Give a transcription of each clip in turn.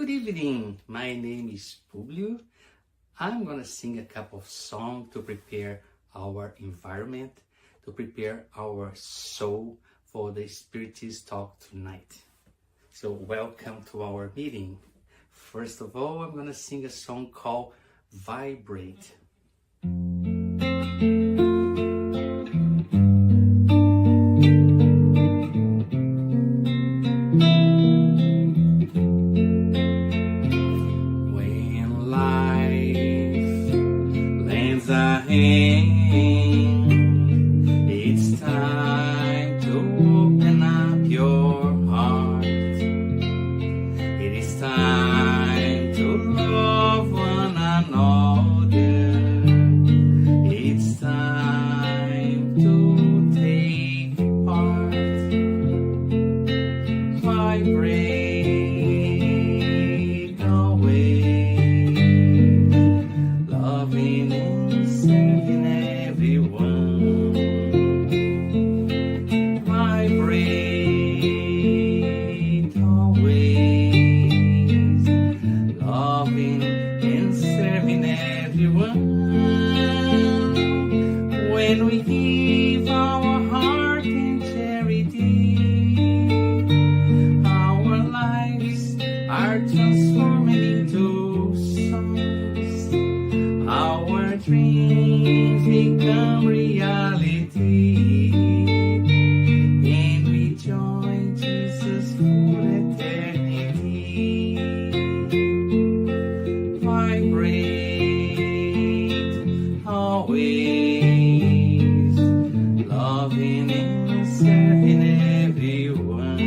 Good evening, my name is Publio. I'm gonna sing a couple of songs to prepare our environment, to prepare our soul for the Spiritist talk tonight. So welcome to our meeting. First of all, I'm gonna sing a song called Vibrate. It's time to open up your heart. It is time to love one another. It's time to take part. Vibrate away, loving and serving everyone. Vibrate always, loving and serving everyone. When we give our heart in charity, our lives are transforming into songs. Our dreams become reality, and we join Jesus for eternity. Vibrate always, loving and serving everyone.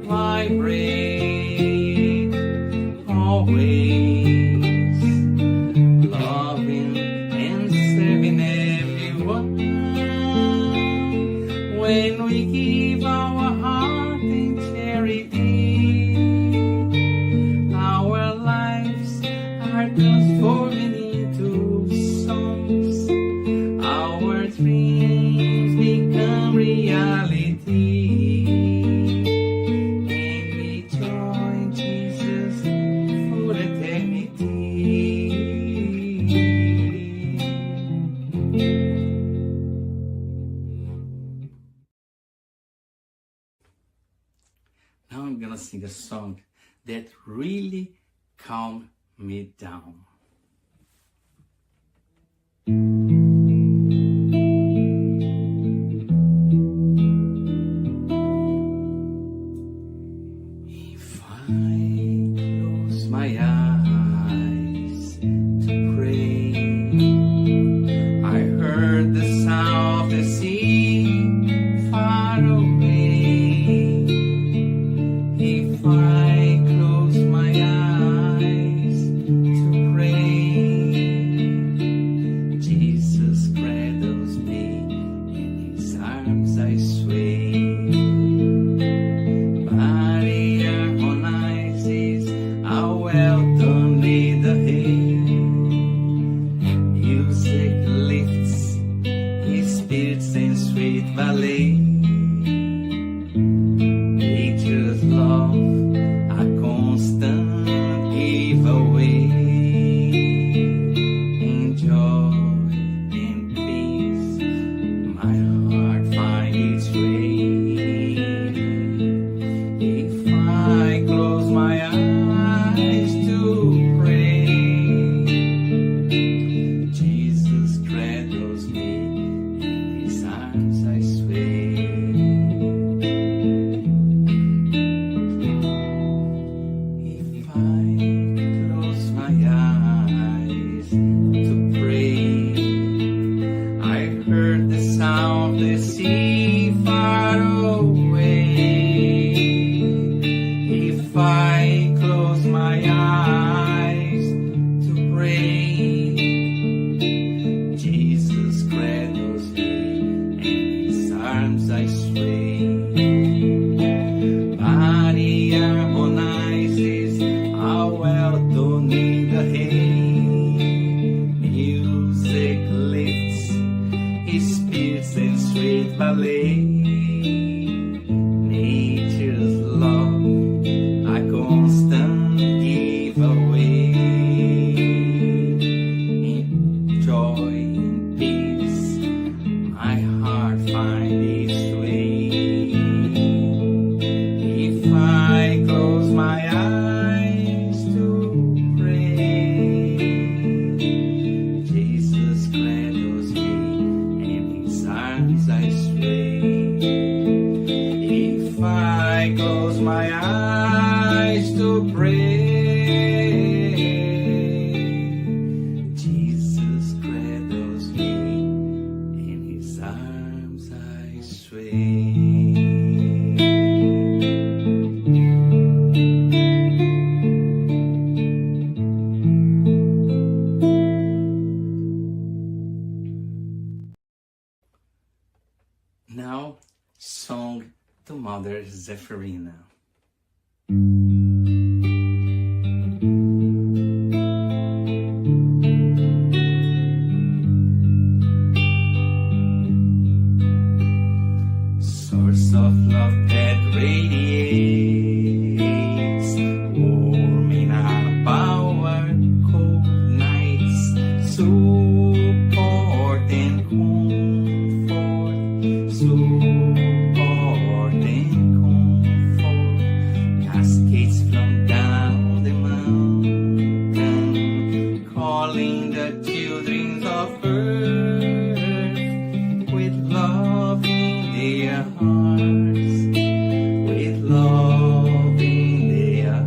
Vibrate always, loving and serving everyone. When we give our heart in charity, our lives are transforming into songs. Our dreams become reality, and we join Jesus for eternity. Now I'm gonna sing a song that really calmed me down. If I close my eyes to pray, I heard the sound of the sea far away. If I close my eyes to pray, Now, song to Mother Zephyrina. Source of love that radiates, warm in our power, cold nights, support and comfort, support and comfort, cascades from down the mountain, calling the children of earth with love in their hearts, with love in their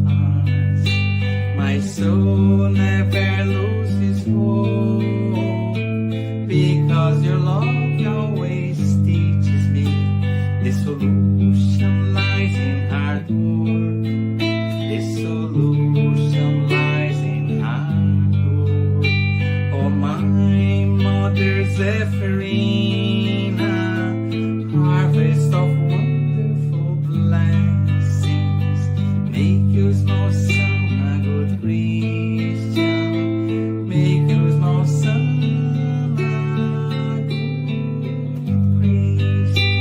hearts. My soul never loses hope, because your love always teaches me the solution lies in hard work. The solution lies in hard work. Oh, my Mother Zephyrina, harvest of wonderful blessings, make your small son a good Christian, make your small son a good Christian.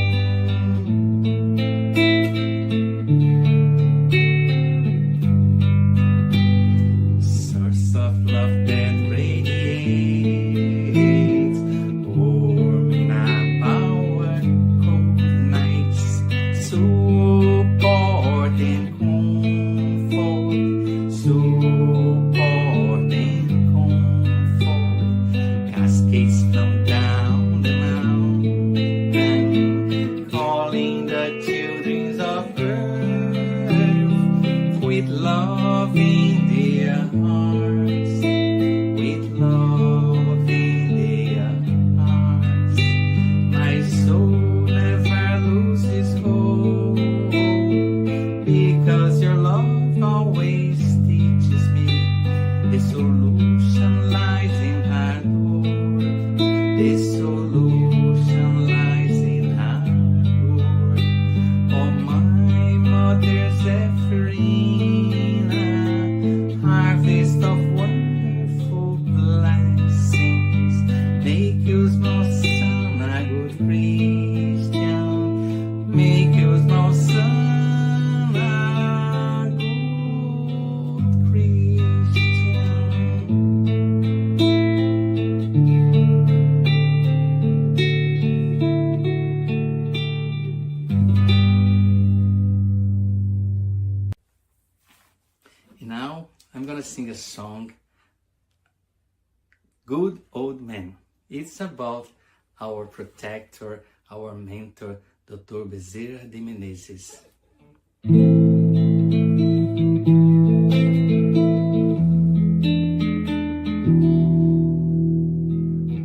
Source of love that radiates, warm in our power, cold nights, support and comfort, support and comfort, cascades from down the mountain, calling the children of earth with love in their hearts, with love in their hearts. My soul never loses hope, because your love always teaches me the solution lies in hard work. The solution lies in hard work. Oh, my Mother Zephyrina, harvest of wonderful blessings, make your small son a good Christian, make your small son a good Christian. And now I'm gonna sing a song, Good Old Man. It's about our protector, our mentor, Dr. Bezerra de Menezes.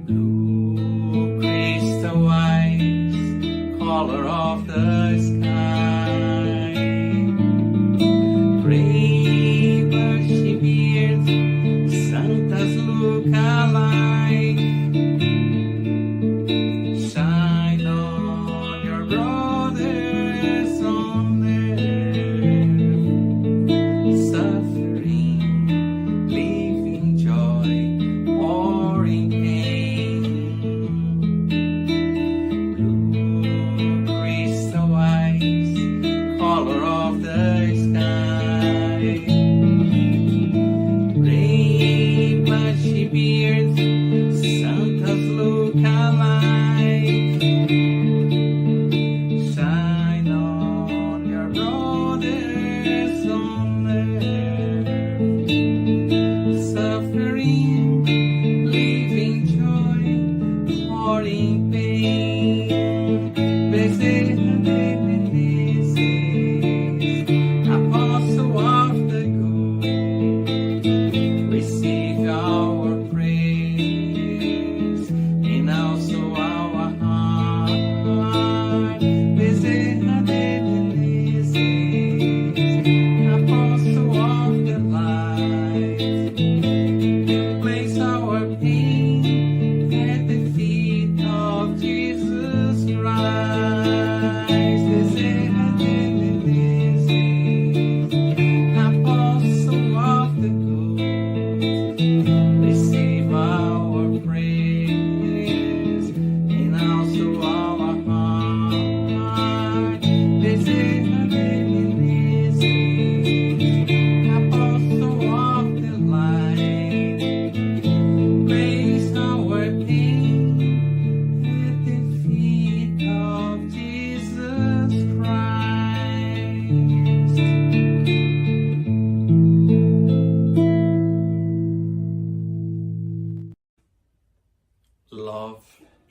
Blue crystal eyes, color of the sky, gray bushy beard, Santa's look alike. Shine on your brothers on earth, suffering, living joy, or in pain. Blue crystal eyes,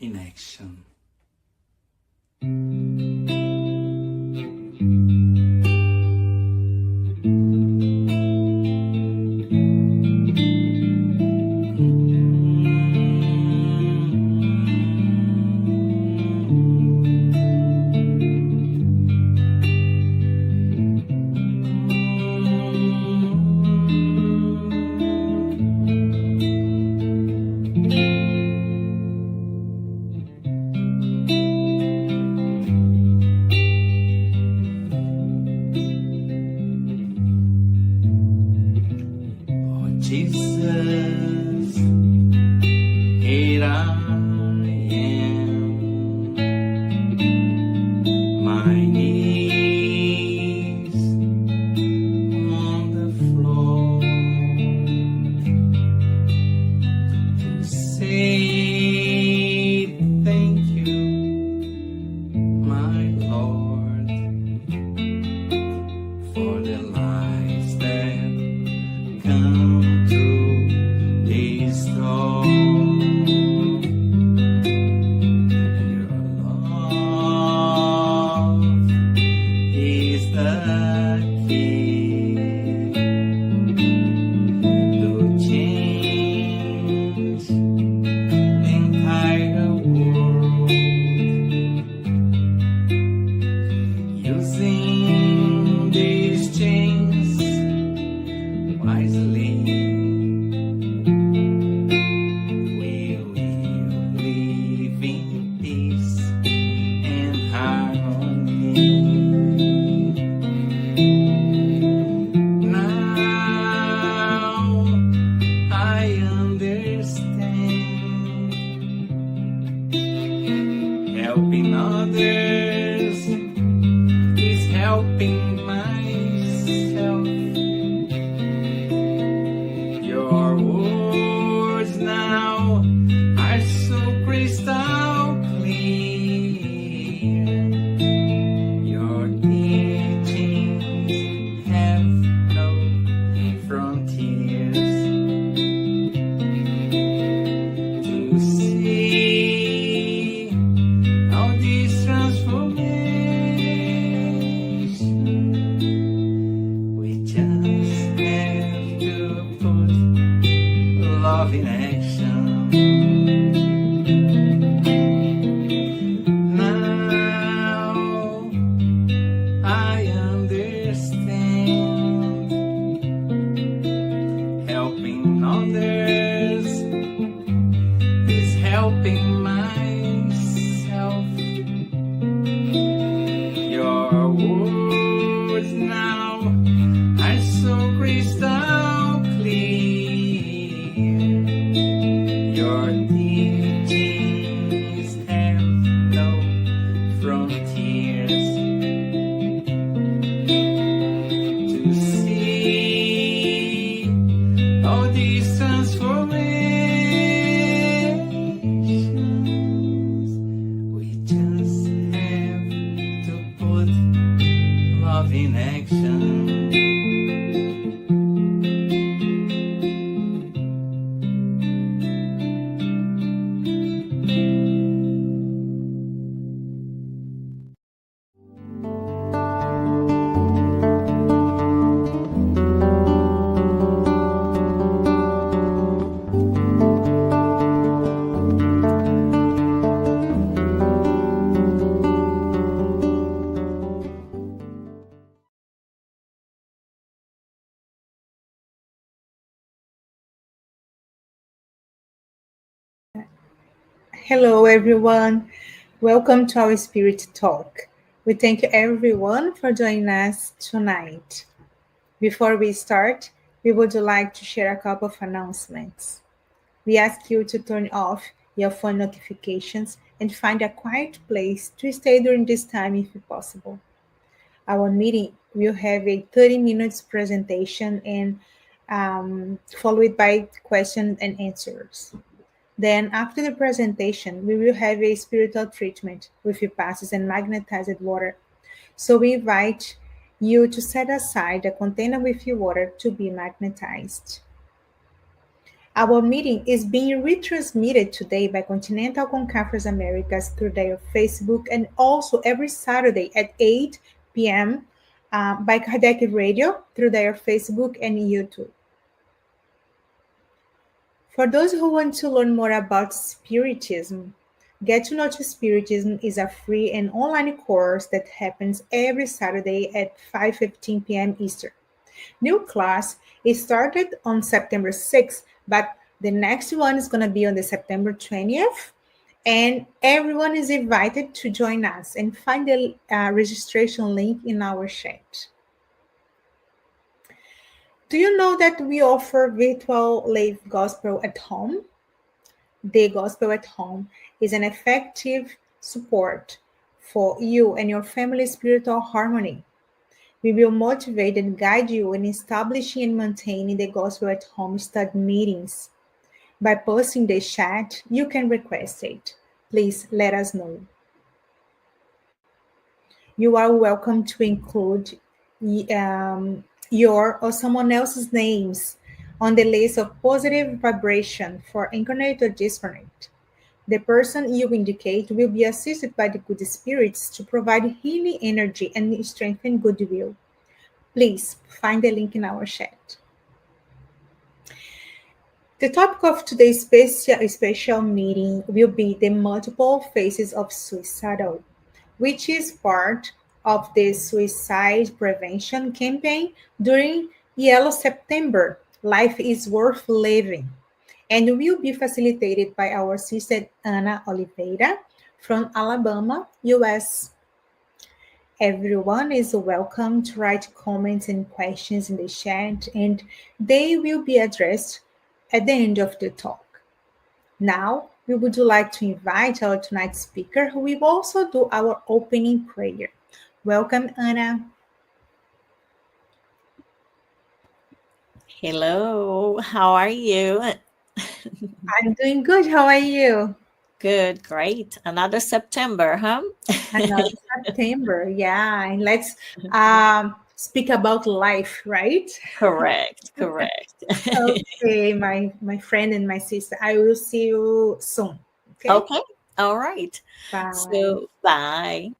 in action. Jesus, here I am, my knees on the floor to say thank you, my Lord, for the lives that come through this door. Your love is the key to change the entire world. Using these chains wisely, we will live in peace and harmony. Now I understand, helping others is helping myself. Your words now are so crystal clear. Your teachings have no frontiers. To see how this transformation, we just have to put love in action. Now I understand, helping others is helping myself. Your words now are so crystal clear. Your teachings have no frontiers. To see all these transformations, we just have to put love in action. Hello, everyone. Welcome to our Spirit Talk. We thank you, everyone, for joining us tonight. Before we start, we would like to share a couple of announcements. We ask you to turn off your phone notifications and find a quiet place to stay during this time if possible. Our meeting will have a 30 minutes presentation and followed by question and answers. Then, after the presentation, we will have a spiritual treatment with passes and magnetized water. So, we invite you to set aside a container with your water to be magnetized. Our meeting is being retransmitted today by Continental Conference Americas through their Facebook and also every Saturday at 8 p.m. By Kardec Radio through their Facebook and YouTube. For those who want to learn more about Spiritism, Get to Know to Spiritism is a free and online course that happens every Saturday at 5:15 p.m. Eastern. New class is started on September 6th, but the next one is going to be on the September 20th. And everyone is invited to join us and find the registration link in our chat. Do you know that we offer virtual live gospel at home? The Gospel at Home is an effective support for you and your family's spiritual harmony. We will motivate and guide you in establishing and maintaining the Gospel at Home study meetings. By posting the chat, you can request it. Please let us know. You are welcome to include your or someone else's names on the list of positive vibration for incarnate or discarnate. The person you indicate will be assisted by the good spirits to provide healing energy and strengthen goodwill. Please find the link in our chat. The topic of today's special meeting will be the multiple phases of suicidal, which is part of the Suicide Prevention campaign during Yellow September. Life is worth living, and will be facilitated by our sister Ana Oliveira from Alabama, US. Everyone is welcome to write comments and questions in the chat, and they will be addressed at the end of the talk. Now, we would like to invite our tonight's speaker, who will also do our opening prayer. Welcome, Ana. Hello, how are you? I'm doing good. How are you? Good, great. Another September, huh? Another September, yeah. And let's speak about life, right? Correct, correct. Okay, my friend and my sister. I will see you soon. Okay, Okay, all right. bye. So, bye.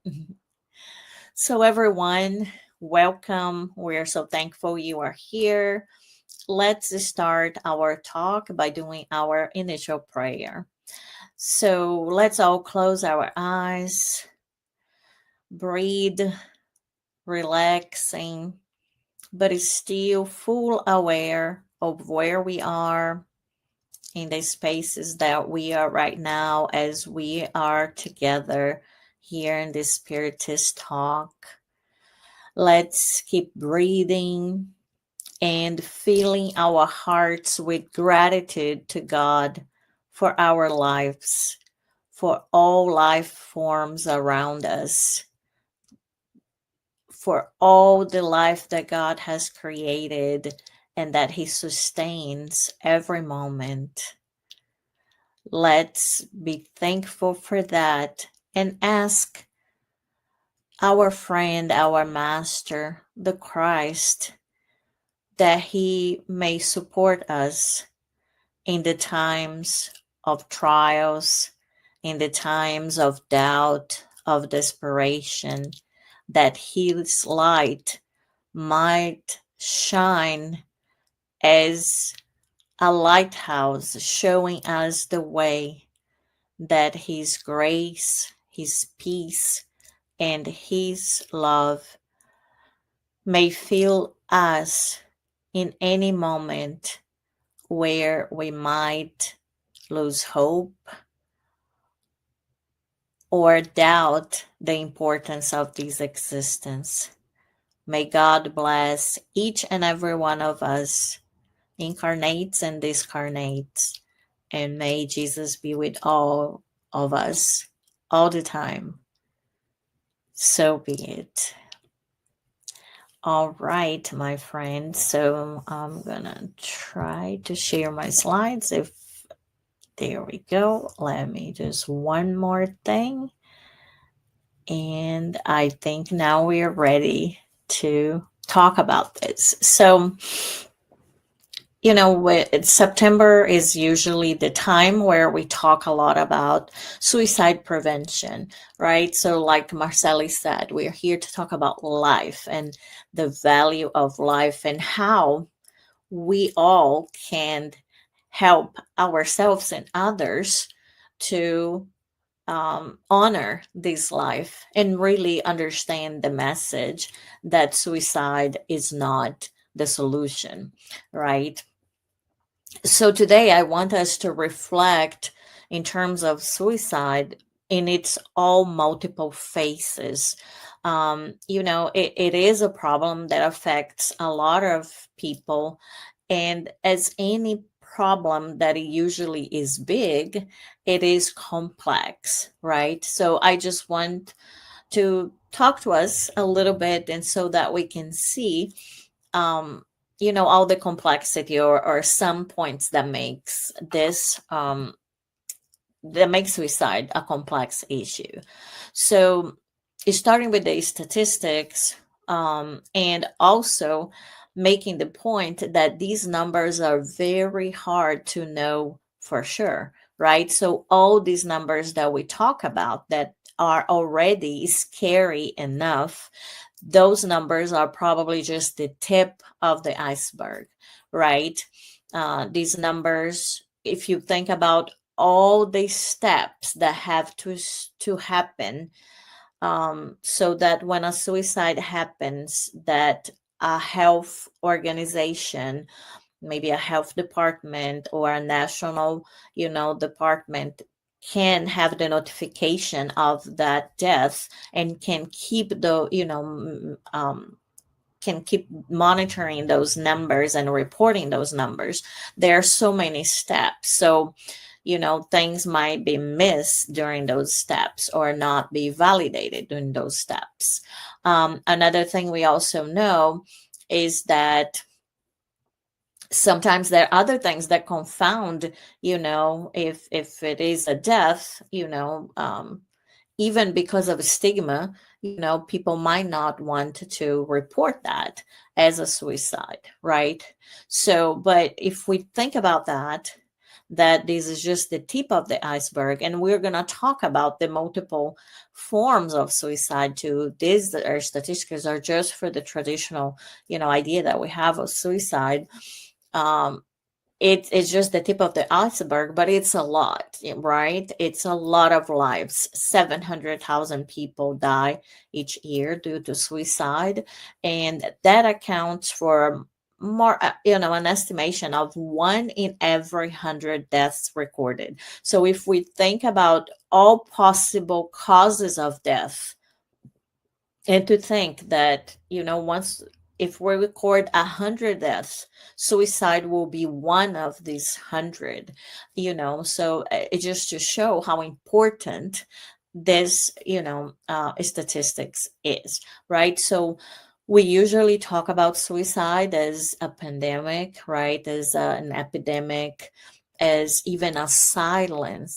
So, everyone, welcome. We're so thankful you are here. Let's start our talk by doing our initial prayer. So, let's all close our eyes, breathe, relaxing, but is still full aware of where we are in the spaces that we are right now as we are together here in this Spiritist talk. Let's keep breathing and filling our hearts with gratitude to God for our lives, for all life forms around us, for all the life that God has created and that He sustains every moment. Let's be thankful for that and ask our friend, our Master, the Christ, that He may support us in the times of trials, in the times of doubt, of desperation, that His light might shine as a lighthouse showing us the way, that His grace, His peace, and His love may fill us in any moment where we might lose hope or doubt the importance of this existence. May God bless each and every one of us, incarnates and discarnates, and may Jesus be with all of us all the time. So be it. All right, my friends. So I'm gonna try to share my slides. If there we go. Let me just one more thing. And I think now we are ready to talk about this. So September is usually the time where we talk a lot about suicide prevention, right? So, like Marceli said, we're here to talk about life and the value of life and how we all can help ourselves and others to honor this life and really understand the message that suicide is not the solution, right? So today I want us to reflect in terms of suicide in its all multiple faces. It is a problem that affects a lot of people, and as any problem that it usually is big, it is complex, right? So I just want to talk to us a little bit, and so that we can see all the complexity or some points that makes this that makes suicide a complex issue. So starting with the statistics, and also making the point that these numbers are very hard to know for sure, right? So all these numbers that we talk about that are already scary enough, those numbers are probably just the tip of the iceberg, right? These numbers, if you think about all the steps that have to happen, so that when a suicide happens, that a health organization, maybe a health department or a national department, can have the notification of that death and can keep can keep monitoring those numbers and reporting those numbers. There are so many steps. So, things might be missed during those steps or not be validated during those steps. Another thing we also know is that sometimes there are other things that confound, if it is a death, even because of stigma, people might not want to report that as a suicide, right? So, but if we think about that this is just the tip of the iceberg, and we're going to talk about the multiple forms of suicide too. These statistics are just for the traditional, idea that we have of suicide. It's just the tip of the iceberg, but it's a lot, right? It's a lot of lives. 700,000 people die each year due to suicide, and that accounts for more, an estimation of 1 in every 100 deaths recorded. So if we think about all possible causes of death, and to think that, if we record 100 deaths, suicide will be one of these 100, so it just to show how important this, statistics is, right? So we usually talk about suicide as a pandemic, right? As an epidemic, as even a silent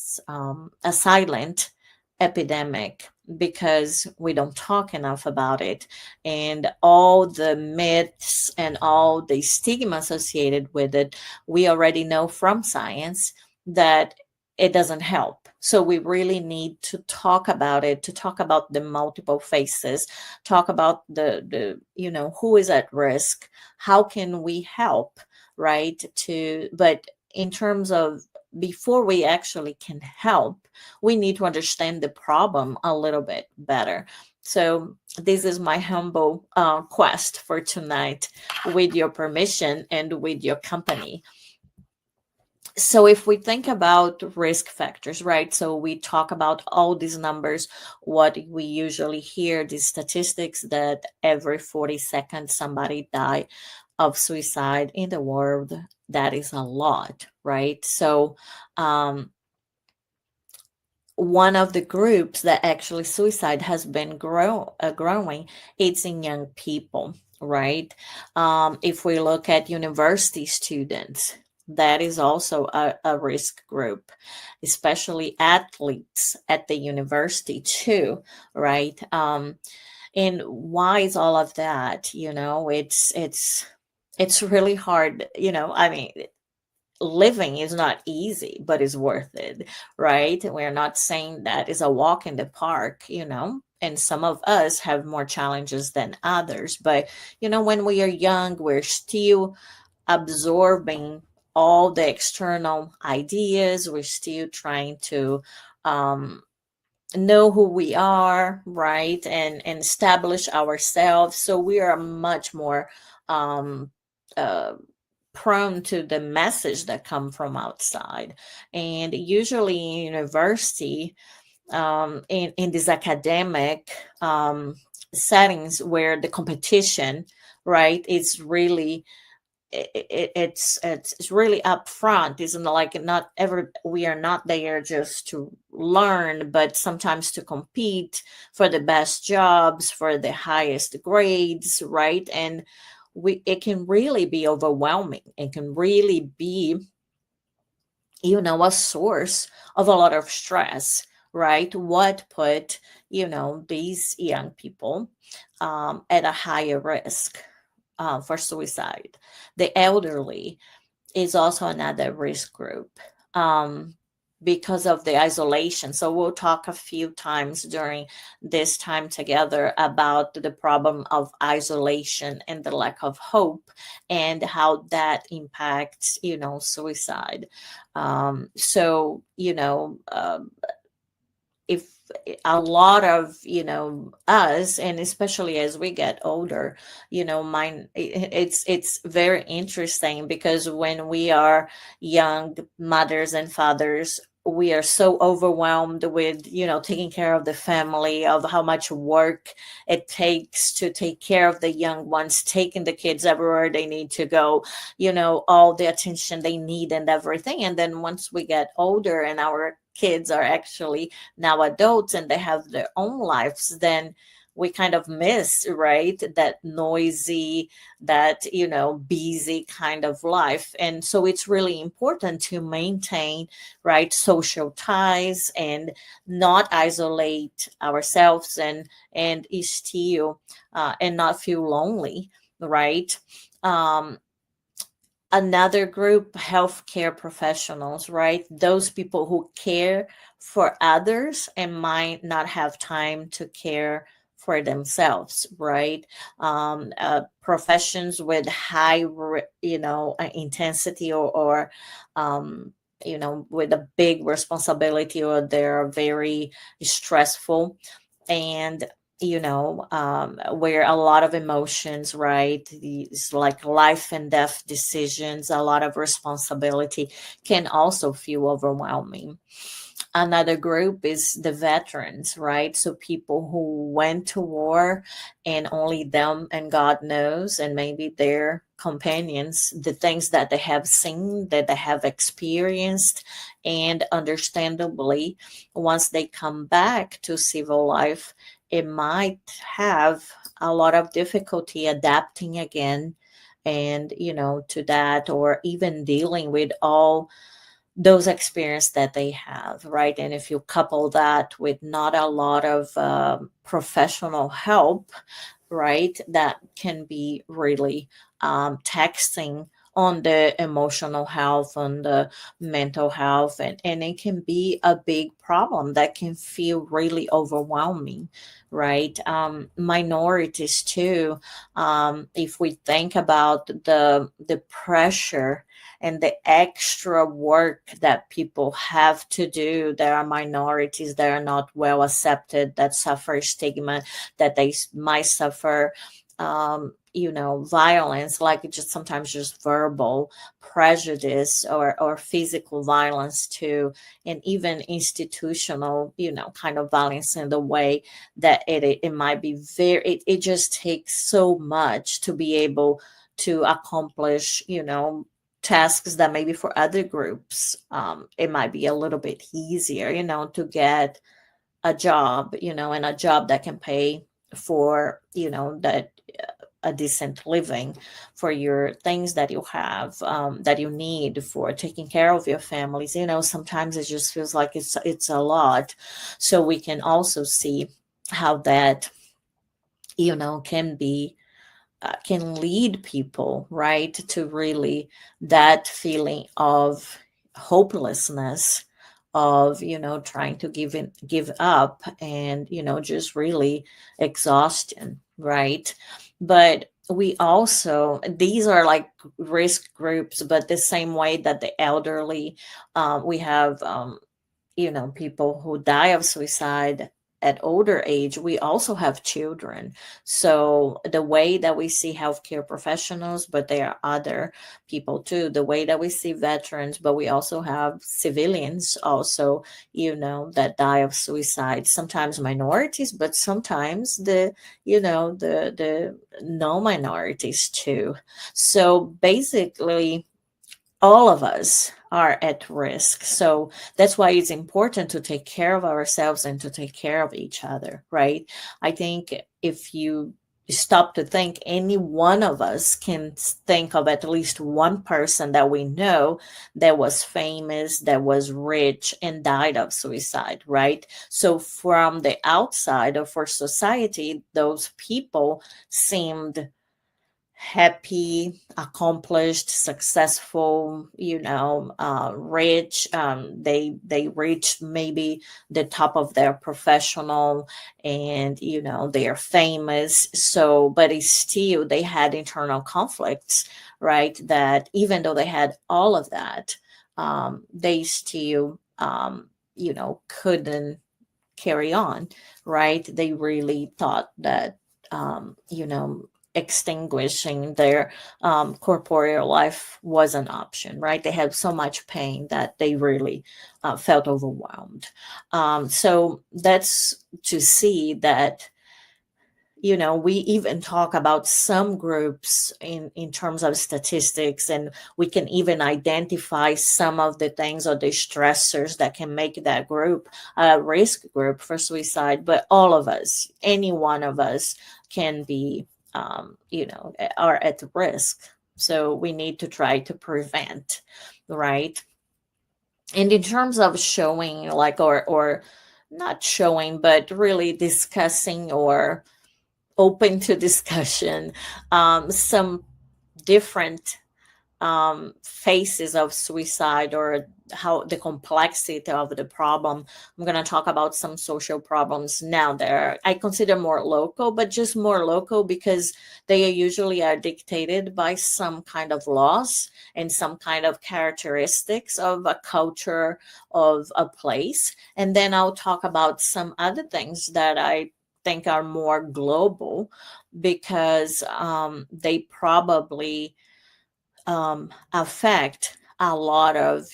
epidemic, because we don't talk enough about it, and all the myths and all the stigma associated with it, we already know from science that it doesn't help. So we really need to talk about it, to talk about the multiple faces, talk about the who is at risk, how can we help, right? But in terms of, before we actually can help, we need to understand the problem a little bit better. So this is my humble quest for tonight, with your permission and with your company. So if we think about risk factors, right? So we talk about all these numbers, what we usually hear, these statistics that every 40 seconds somebody die of suicide in the world. That is a lot, right? So one of the groups that actually suicide has been growing, it's in young people, right? If we look at university students, that is also a risk group, especially athletes at the university too, right? And why is all of that? It's it's really hard, I mean, living is not easy, but it's worth it, right? We're not saying that it's a walk in the park, and some of us have more challenges than others. But, when we are young, we're still absorbing all the external ideas. We're still trying to um, know who we are, right? And establish ourselves. So we are much more um, uh, prone to the message that come from outside. And usually in university, in these academic settings where the competition, right, is really it's really upfront. Isn't like not ever we are not there just to learn, but sometimes to compete for the best jobs, for the highest grades, right? And it can really be overwhelming. It can really be, a source of a lot of stress, right? What put, these young people at a higher risk for suicide. The elderly is also another risk group um, because of the isolation. So we'll talk a few times during this time together about the problem of isolation and the lack of hope and how that impacts, suicide. So, if a lot of us, and especially as we get older, mine it's very interesting because when we are young mothers and fathers, we are so overwhelmed with taking care of the family, of how much work it takes to take care of the young ones, taking the kids everywhere they need to go, all the attention they need and everything. And then once we get older and our kids are actually now adults and they have their own lives, then we kind of miss, right, that noisy, that busy kind of life. And so it's really important to maintain, right, social ties and not isolate ourselves, and still and not feel lonely, right? um Another group, healthcare professionals, right? Those people who care for others and might not have time to care for themselves, right? Professions with high, intensity, or with a big responsibility, or they're very stressful. And where a lot of emotions, right? It's like life and death decisions, a lot of responsibility can also feel overwhelming. Another group is the veterans, right? So people who went to war and only them and God knows, and maybe their companions, the things that they have seen, that they have experienced. And understandably, once they come back to civil life, it might have a lot of difficulty adapting again, and to that, or even dealing with all those experience that they have, right? And if you couple that with not a lot of professional help, right, that can be really taxing on the emotional health, on the mental health, and it can be a big problem that can feel really overwhelming, right? Minorities too. If we think about the pressure and the extra work that people have to do, there are minorities that are not well accepted, that suffer stigma, that they might suffer violence, like just sometimes just verbal prejudice, or physical violence too, and even institutional kind of violence, in the way that it might be it just takes so much to be able to accomplish tasks that maybe for other groups it might be a little bit easier to get a job, and a job that can pay for that a decent living, for your things that you have, that you need for taking care of your families. Sometimes it just feels like it's a lot. So we can also see how that can be can lead people, right, to really that feeling of hopelessness, of trying to give up, and just really exhaustion, right? But we also, these are like risk groups, but the same way that the elderly, we have people who die of suicide at older age, we also have children. So the way that we see healthcare professionals, but there are other people too, the way that we see veterans, but we also have civilians also, that die of suicide, sometimes minorities, but sometimes the no minorities too. So basically, all of us are at risk. So that's why it's important to take care of ourselves and to take care of each other, right? I think if you stop to think, any one of us can think of at least one person that we know that was famous, that was rich, and died of suicide, right? So from the outside, or for society, those people seemed happy, accomplished, successful, rich. They reached maybe the top of their professional, and they are famous. So, but it's still, they had internal conflicts, right? That even though they had all of that, they still, couldn't carry on, right? They really thought that, extinguishing their corporeal life was an option, right? They had so much pain that they really felt overwhelmed. So that's to see that, we even talk about some groups in terms of statistics, and we can even identify some of the things or the stressors that can make that group a risk group for suicide. But all of us, any one of us, can be, are at risk. So we need to try to prevent, right? And in terms of showing, like, or not showing, but really discussing or open to discussion, some different phases of suicide, or how the complexity of the problem. I'm going to talk about some social problems now that I consider more local, but just more local because they usually are dictated by some kind of laws and some kind of characteristics of a culture, of a place. And then I'll talk about some other things that I think are more global, because they probably affect a lot of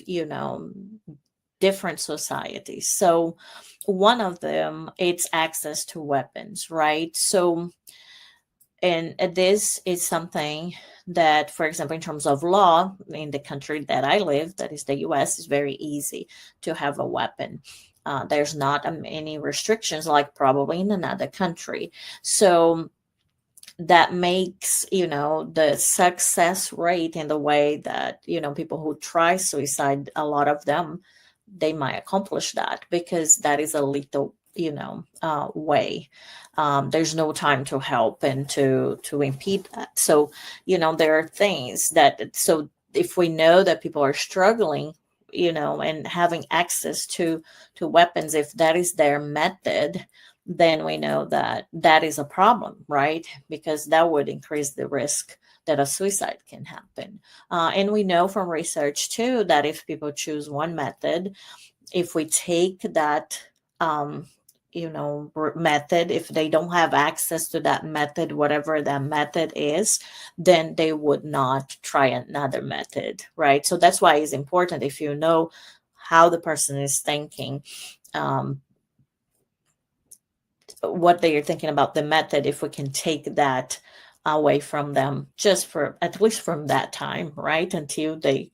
different societies. So one of them, it's access to weapons, right? So, and this is something that, for example, in terms of law, in the country that I live, that is the US, is very easy to have a weapon. There's not any restrictions like probably in another country. So that makes, the success rate in the way that, people who try suicide, a lot of them, they might accomplish that because that is a lethal, way. There's no time to help and to impede that. So, there are things that, so if we know that people are struggling, and having access to weapons, if that is their method, then we know that that is a problem, right? Because that would increase the risk that a suicide can happen. And we know from research too that if people choose one method, if we take that, method, if they don't have access to that method, whatever that method is, then they would not try another method, right? So that's why it's important, if you know how the person is thinking, what they are thinking about the method, if we can take that away from them just for at least from that time, right, until they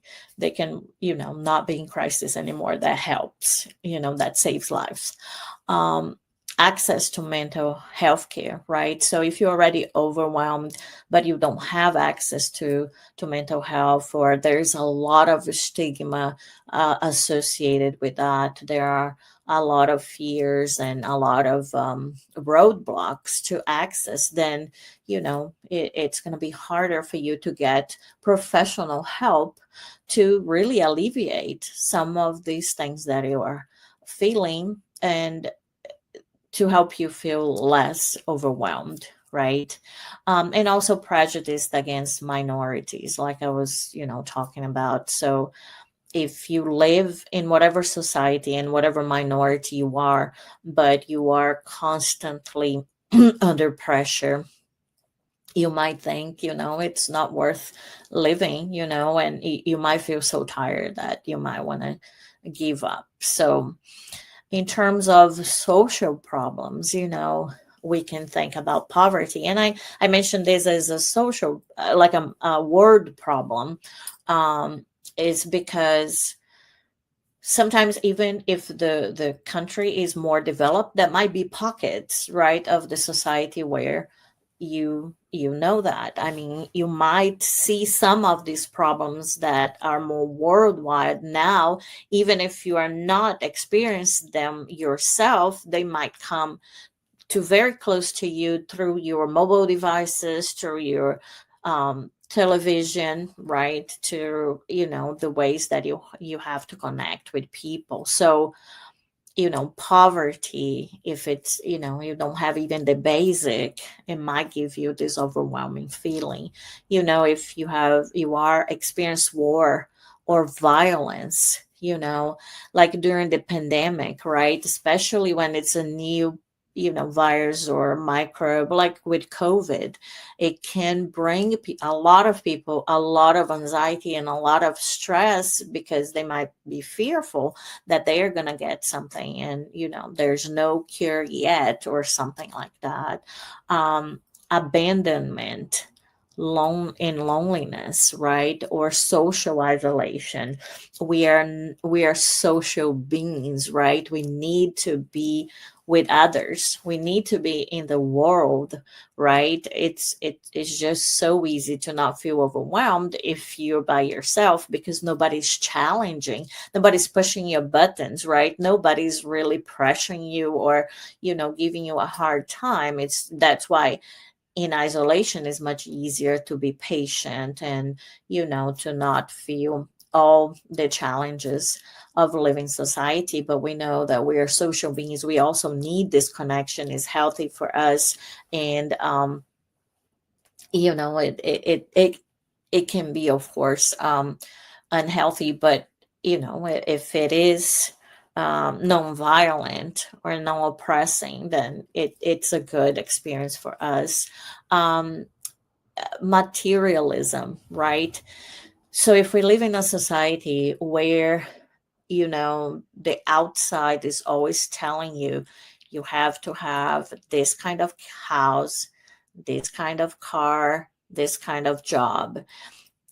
can not be in crisis anymore, that helps, that saves lives. Access to mental health care, right? So if you're already overwhelmed but you don't have access to mental health, or there's a lot of stigma associated with that, there are a lot of fears and a lot of roadblocks to access, then it's going to be harder for you to get professional help to really alleviate some of these things that you are feeling, and to help you feel less overwhelmed, right? And also prejudice against minorities, like I was talking about. So if you live in whatever society and whatever minority you are, but you are constantly under pressure, you might think, it's not worth living, and you might feel so tired that you might want to give up. So in terms of social problems, we can think about poverty. And I mentioned this as a social, like a word problem, is because sometimes even if the country is more developed, there might be pockets, right, of the society where that. I mean, you might see some of these problems that are more worldwide now, even if you are not experiencing them yourself, they might come to very close to you through your mobile devices, through your television, right, to the ways that you have to connect with people. So poverty, if it's you don't have even the basic, it might give you this overwhelming feeling. If you are experience war or violence, like during the pandemic, right, especially when it's a new virus or microbe, like with COVID, it can bring a lot of people a lot of anxiety and a lot of stress, because they might be fearful that they are going to get something, and there's no cure yet or something like that. Abandonment, loneliness, right, or social isolation. We are social beings, right? We need to be with others, we need to be in the world, right? It's just so easy to not feel overwhelmed if you're by yourself, because nobody's challenging, nobody's pushing your buttons, right? Nobody's really pressuring you or giving you a hard time. That's why in isolation is much easier to be patient and to not feel all the challenges of living society. But we know that we are social beings, we also need this connection, is healthy for us. And it can be, of course, unhealthy, but if it is non-violent or non-oppressing, then it's a good experience for us. Materialism, right? So if we live in a society where the outside is always telling you you have to have this kind of house, this kind of car, this kind of job,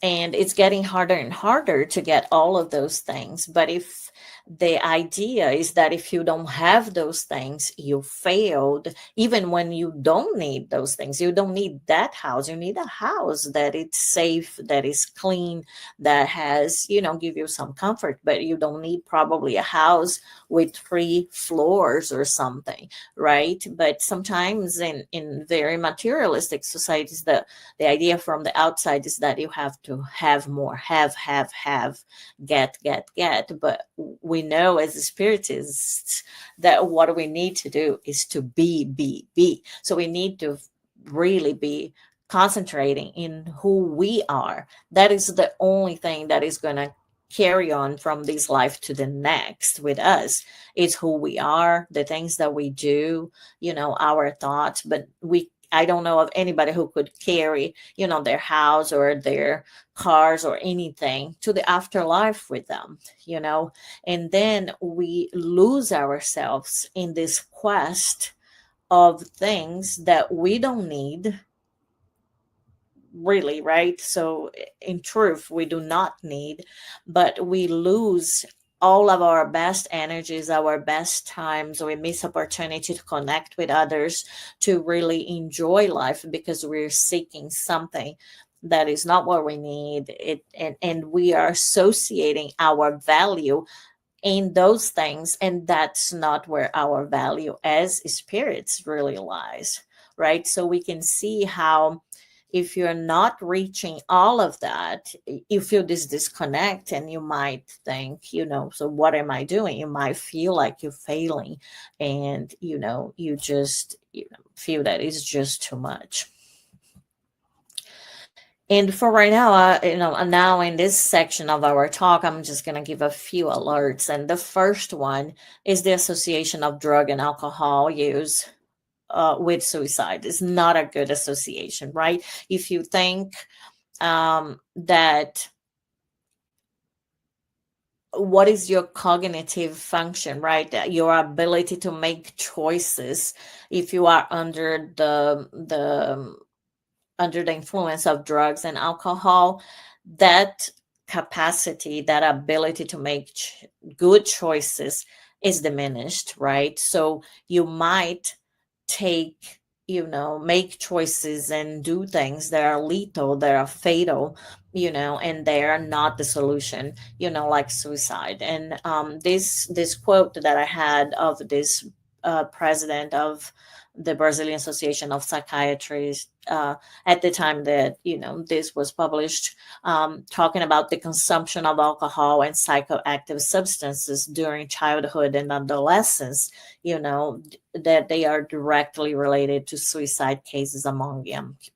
and it's getting harder and harder to get all of those things. But if the idea is that if you don't have those things, you failed, even when you don't need those things, you don't need that house, you need a house that it's safe, that is clean, that has, give you some comfort, but you don't need probably a house with 3 floors or something, right? But sometimes in very materialistic societies, the idea from the outside is that you have to have more, have, get. But we know as spiritists that what we need to do is to be. So we need to really be concentrating in who we are. That is the only thing that is going to carry on from this life to the next with us. It's who we are, the things that we do, our thoughts. But I don't know of anybody who could carry, their house or their cars or anything to the afterlife with them, and then we lose ourselves in this quest of things that we don't need, really, right? So in truth, we do not need, but we lose all of our best energies, our best times. We miss opportunity to connect with others, to really enjoy life, because we're seeking something that is not what we need. And we are associating our value in those things, and that's not where our value as spirits really lies, right? So we can see how if you're not reaching all of that, you feel this disconnect, and you might think, so what am I doing? You might feel like you're failing, and you just feel that it's just too much. And for right now, now in this section of our talk, I'm just going to give a few alerts. And the first one is the association of drug and alcohol use with suicide. Is not a good association, right? If you think that what is your cognitive function, right? Your ability to make choices if you are under the influence of drugs and alcohol, that capacity, that ability to make good choices is diminished, right? So you might make choices and do things that are lethal, that are fatal, and they are not the solution, like suicide. And this quote that I had of this president of the Brazilian Association of Psychiatrists at the time that this was published, talking about the consumption of alcohol and psychoactive substances during childhood and adolescence, that they are directly related to suicide cases among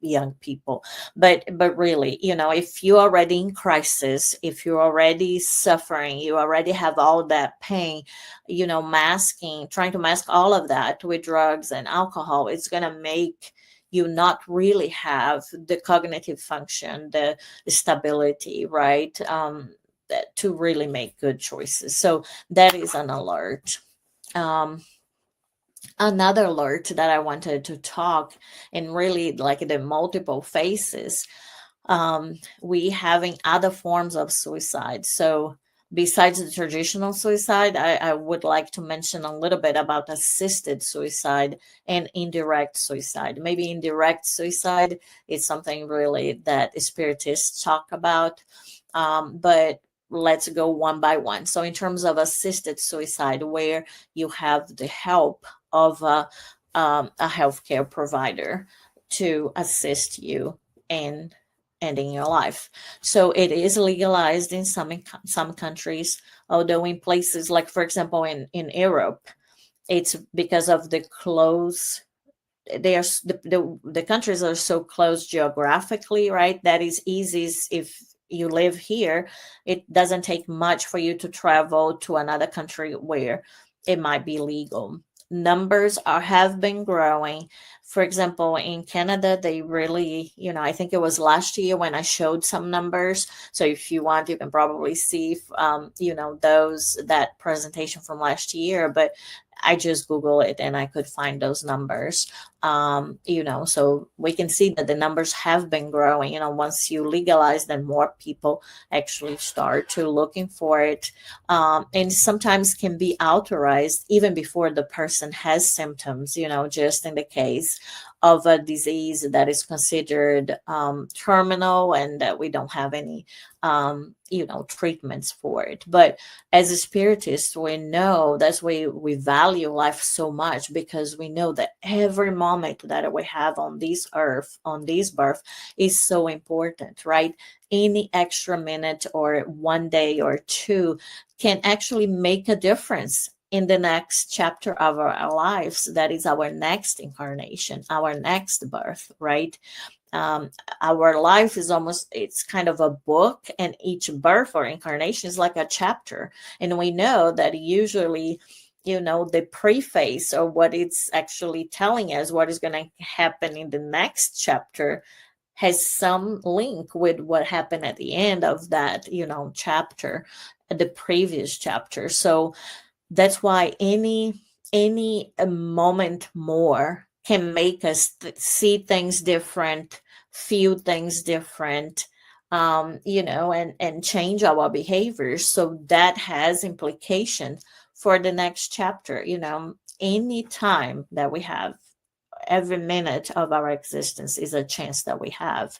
young people. But really, if you're already in crisis, if you're already suffering, you already have all that pain, trying to mask all of that with drugs and alcohol, it's going to make you not really have the cognitive function, the stability, right? To really make good choices. So that is an alert. Another alert that I wanted to talk, and really like the multiple phases, we having other forms of suicide. So besides the traditional suicide, I would like to mention a little bit about assisted suicide and indirect suicide. Maybe indirect suicide is something really that Spiritists talk about, but let's go one by one. So in terms of assisted suicide, where you have the help of a healthcare provider to assist you in ending your life. So it is legalized in some countries, although in places like, for example, in Europe, it's because of the close. The countries are so close geographically, right? That is easy. If you live here, it doesn't take much for you to travel to another country where it might be legal. Numbers have been growing. For example, in Canada, they really, I think it was last year when I showed some numbers. So if you want, you can probably see, that presentation from last year. But I just Google it and I could find those numbers. So we can see that the numbers have been growing. Once you legalize, then more people actually start to looking for it. And sometimes can be authorized even before the person has symptoms, just in the case of a disease that is considered terminal and that we don't have any treatments for it. But as a spiritist, we know that's why we value life so much, because we know that every moment that we have on this earth, on this birth, is so important, right? Any extra minute or one day or two can actually make a difference in the next chapter of our lives. That is our next incarnation, our next birth, right? Our life is it's kind of a book, and each birth or incarnation is like a chapter. And we know that usually, the preface, or what it's actually telling us, what is going to happen in the next chapter, has some link with what happened at the end of that, chapter, the previous chapter. So that's why any moment more can make us see things different, feel things different, and change our behaviors. So that has implication for the next chapter. Any time that we have, every minute of our existence is a chance that we have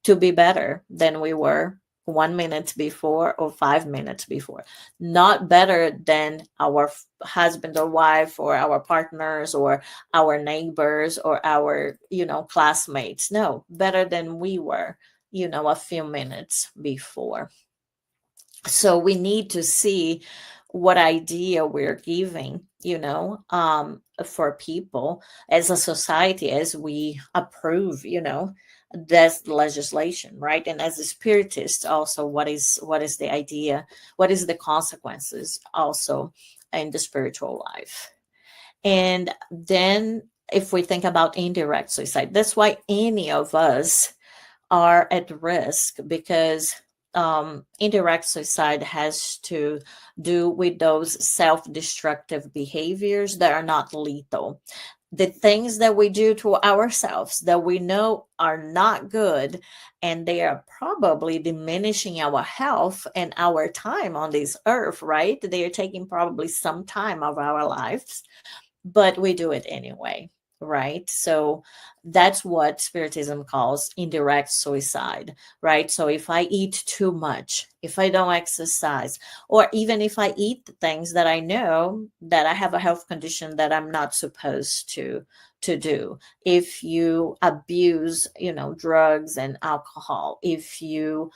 to be better than we were 1 minute before or 5 minutes before. Not better than our husband or wife or our partners or our neighbors or our, classmates. No, better than we were, a few minutes before. So we need to see what idea we're giving, for people as a society, as we approve, this legislation, right? And as a spiritist, also, what is the idea? What is the consequences also in the spiritual life? And then if we think about indirect suicide, that's why any of us are at risk, because indirect suicide has to do with those self-destructive behaviors that are not lethal. The things that we do to ourselves that we know are not good, and they are probably diminishing our health and our time on this earth, right? They are taking probably some time of our lives, but we do it anyway, right? So that's what Spiritism calls indirect suicide, right? So if I eat too much, if I don't exercise, or even if I eat things that I know that I have a health condition that I'm not supposed to do, if you abuse, drugs and alcohol, if you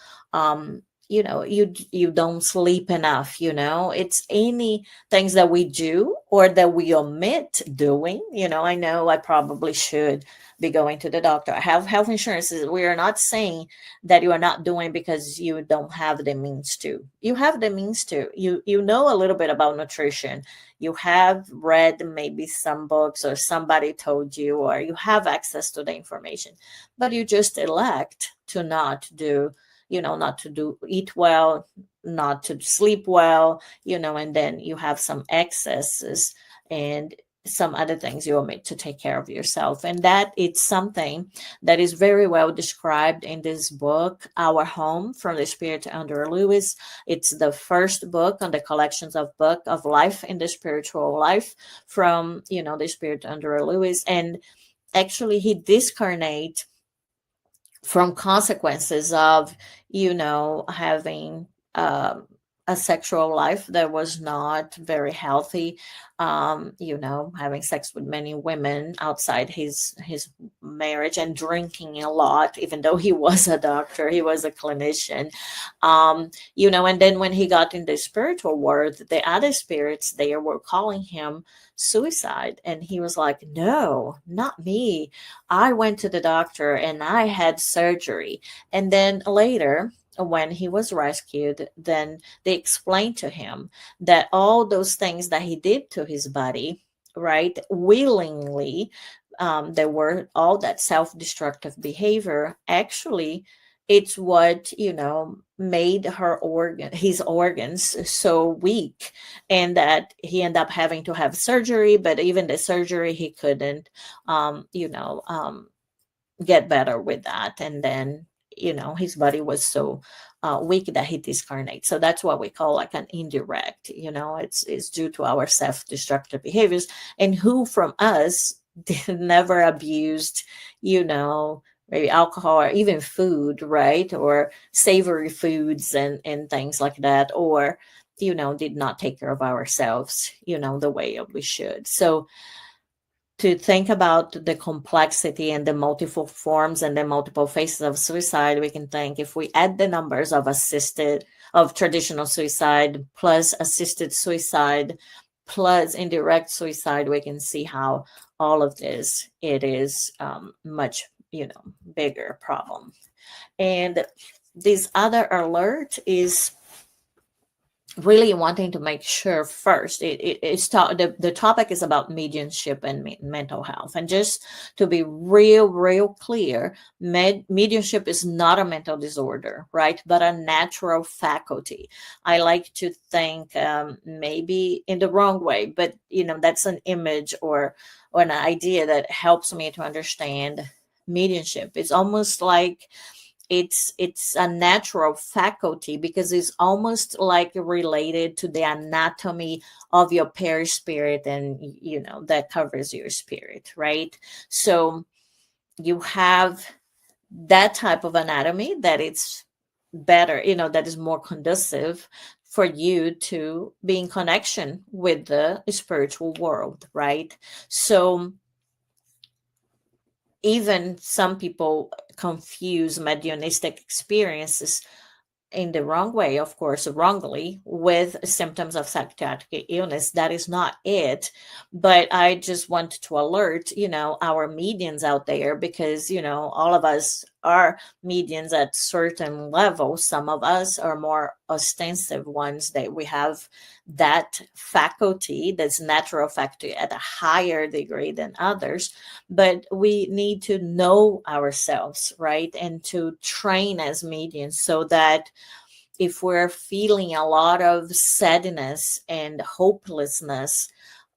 you don't sleep enough, it's any things that we do or that we omit doing. I know I probably should be going to the doctor. I have health insurance. We are not saying that you are not doing because you don't have the means to. You have the means to. You know a little bit about nutrition. You have read maybe some books, or somebody told you, or you have access to the information, but you just elect to not do, eat well, not to sleep well, and then you have some excesses and some other things you omit to take care of yourself. And that it's something that is very well described in this book, Our Home, from the Spirit under Lewis. It's the first book on the collections of book of life in the spiritual life from, the Spirit under Lewis. And actually he discarnate from consequences of, having a sexual life that was not very healthy, having sex with many women outside his marriage, and drinking a lot, even though he was a doctor, he was a clinician, and then when he got in the spiritual world, the other spirits there were calling him suicide, and he was like, no, not me. I went to the doctor and I had surgery. And then later, when he was rescued, then they explained to him that all those things that he did to his body, right, willingly, there were all that self-destructive behavior. Actually, it's what, made his organs so weak, and that he ended up having to have surgery. But even the surgery, he couldn't, get better with that. And then, his body was so weak that he discarnates. So that's what we call like an indirect, it's due to our self-destructive behaviors. And who from us never abused, maybe alcohol or even food, right? Or savory foods and things like that, or, did not take care of ourselves, the way we should. So to think about the complexity and the multiple forms and the multiple phases of suicide, we can think, if we add the numbers of traditional suicide plus assisted suicide plus indirect suicide, we can see how all of this, it is much, bigger problem. And this other alert is really wanting to make sure first, the topic is about mediumship and mental health. And just to be real clear, mediumship is not a mental disorder, right? But a natural faculty. I like to think, maybe in the wrong way, but that's an image or an idea that helps me to understand mediumship. It's almost like it's a natural faculty, because it's almost like related to the anatomy of your perispirit, and that covers your spirit, right? So you have that type of anatomy that it's better, that is more conducive for you to be in connection with the spiritual world, right? So even some people confuse mediumistic experiences in the wrong way, of course, wrongly, with symptoms of psychiatric illness. That is not it. But I just want to alert, our medians out there, because, all of us are medians at certain levels. Some of us are more ostensive ones, that we have that faculty, that's natural faculty, at a higher degree than others. But we need to know ourselves, right? And to train as medians, so that if we're feeling a lot of sadness and hopelessness,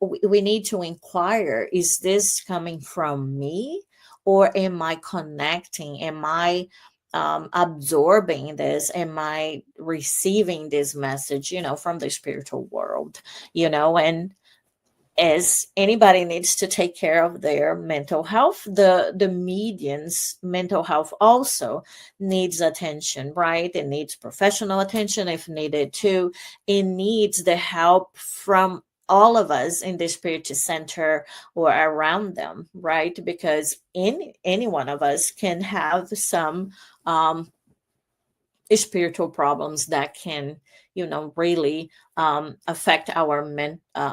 we need to inquire, is this coming from me, or am I connecting? Am I absorbing this? Am I receiving this message, from the spiritual world? And as anybody needs to take care of their mental health, the median's mental health also needs attention, right? It needs professional attention if needed too. It needs the help from all of us in the Spiritist center or around them, right? Because any one of us can have some spiritual problems that can, really affect our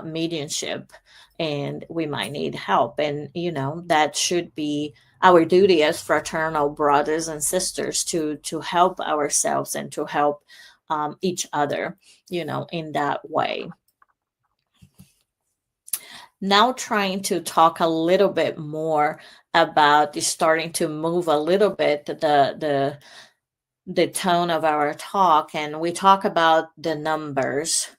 mediumship, and we might need help. And, that should be our duty as fraternal brothers and sisters to help ourselves and to help each other, in that way. Now trying to talk a little bit more about starting to move a little bit the tone of our talk, and we talk about the numbers,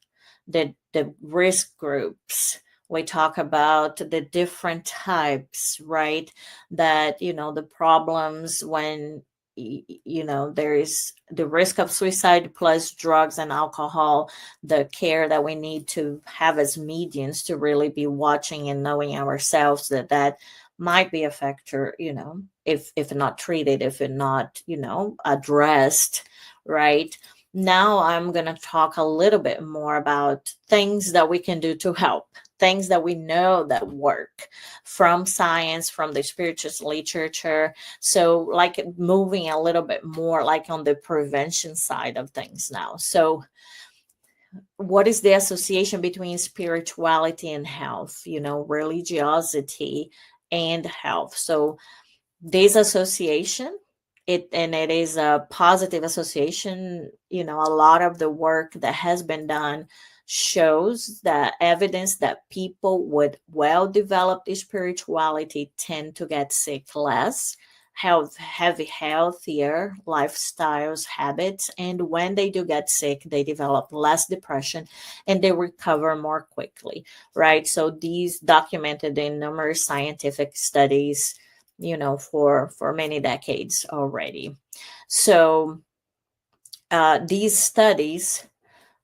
the risk groups. We talk about the different types, right? That, the problems when, there is the risk of suicide plus drugs and alcohol, the care that we need to have as medians to really be watching and knowing ourselves that might be a factor, if not treated, if it not, addressed, right? Now I'm going to talk a little bit more about things that we can do to help, things that we know that work from science, from the Spiritist literature. So like moving a little bit more like on the prevention side of things now. So what is the association between spirituality and health, religiosity and health? So this association, it is a positive association. A lot of the work that has been done shows that evidence that people with well-developed spirituality tend to get sick less, have healthier lifestyles, habits, and when they do get sick, they develop less depression and they recover more quickly, right? So these documented in numerous scientific studies, for many decades already. So these studies,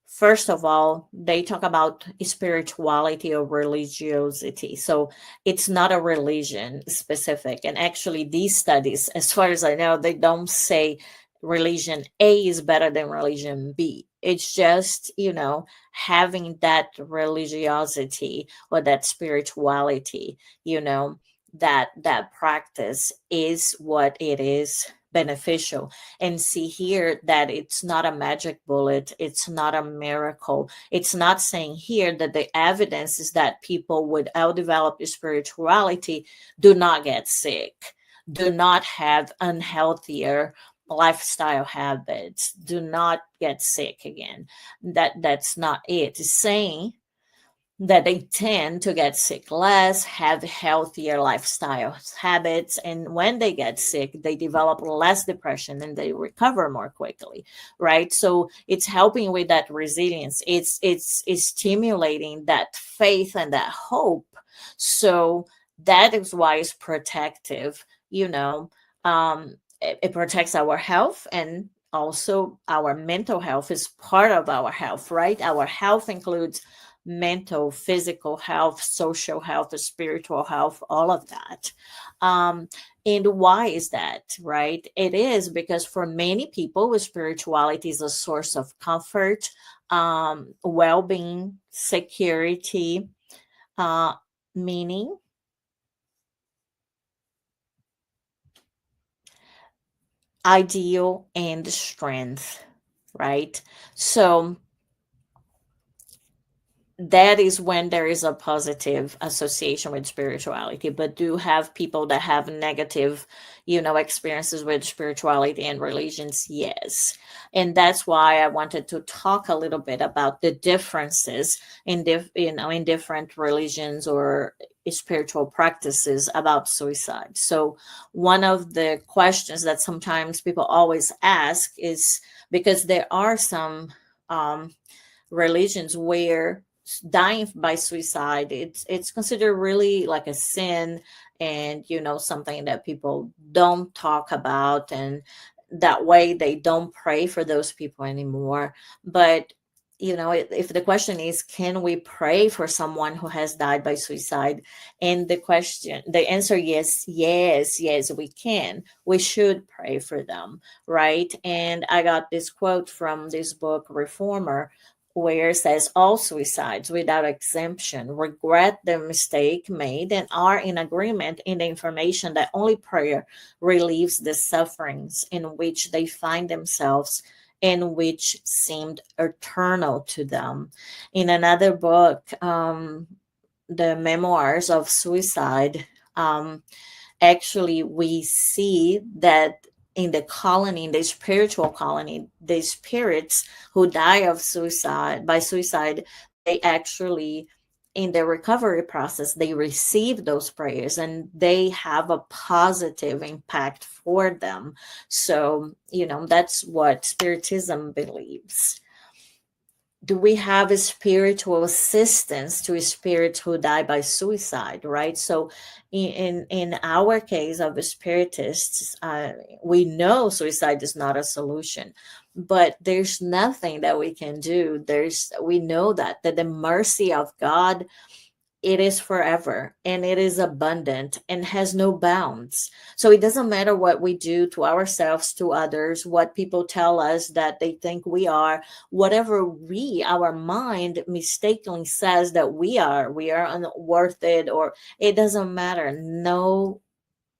first of all, they talk about spirituality or religiosity. So it's not a religion specific. And actually, these studies, as far as I know, they don't say religion A is better than religion B. It's just, having that religiosity or that spirituality, that practice is what it is beneficial. And see here that it's not a magic bullet, it's not a miracle. It's not saying here that the evidence is that people with well-developed spirituality do not get sick, do not have unhealthier lifestyle habits, do not get sick again. That's not it. It's saying that they tend to get sick less, have healthier lifestyle habits, and when they get sick, they develop less depression and they recover more quickly, right? So it's helping with that resilience. It's stimulating that faith and that hope. So that is why it's protective. It protects our health, and also our mental health is part of our health, right? Our health includes mental, physical health, social health, spiritual health, all of that. And why is that, right? It is because for many people, spirituality is a source of comfort, well being, security, uh, meaning, ideal, and strength, right? So that is when there is a positive association with spirituality. But do have people that have negative, experiences with spirituality and religions? Yes. And that's why I wanted to talk a little bit about the differences in in different religions or spiritual practices about suicide. So one of the questions that sometimes people always ask is, because there are some religions where dying by suicide, it's considered really like a sin, and something that people don't talk about, and that way they don't pray for those people anymore. But if the question is, can we pray for someone who has died by suicide? And the answer, yes, yes, yes, we can. We should pray for them, right? And I got this quote from this book, Reformer, where it says, all suicides without exemption regret the mistake made and are in agreement in the information that only prayer relieves the sufferings in which they find themselves and which seemed eternal to them. In another book, the Memoirs of Suicide, actually we see that in the colony, in the spiritual colony, the spirits who die of suicide by suicide, they actually, in the recovery process, they receive those prayers and they have a positive impact for them. So that's what Spiritism believes. Do we have a spiritual assistance to spirits who die by suicide, right? So in our case of the Spiritists, we know suicide is not a solution, but there's nothing that we can do. We know that the mercy of God, it is forever and it is abundant and has no bounds. So it doesn't matter what we do to ourselves, to others, what people tell us that they think we are, whatever our mind mistakenly says that we are unworth it, or it doesn't matter. No,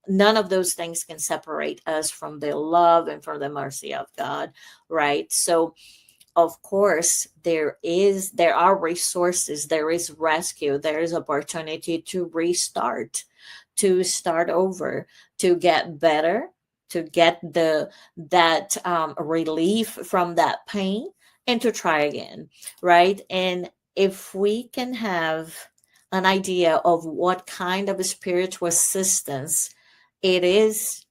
none of those things can separate us from the love and from the mercy of God, right? So of course, there are resources, there is rescue, there is opportunity to restart, to start over, to get better, to get that relief from that pain, and to try again, right? And if we can have an idea of what kind of spiritual assistance it is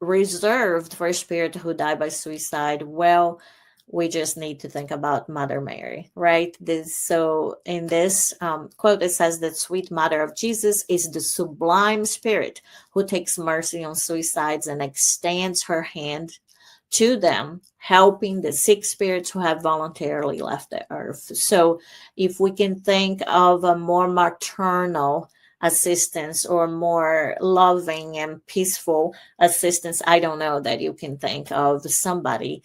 reserved for a spirit who died by suicide, well, we just need to think about Mother Mary, right? So in this quote, it says that Sweet Mother of Jesus is the sublime spirit who takes mercy on suicides and extends her hand to them, helping the sick spirits who have voluntarily left the earth. So if we can think of a more maternal assistance or more loving and peaceful assistance, I don't know that you can think of somebody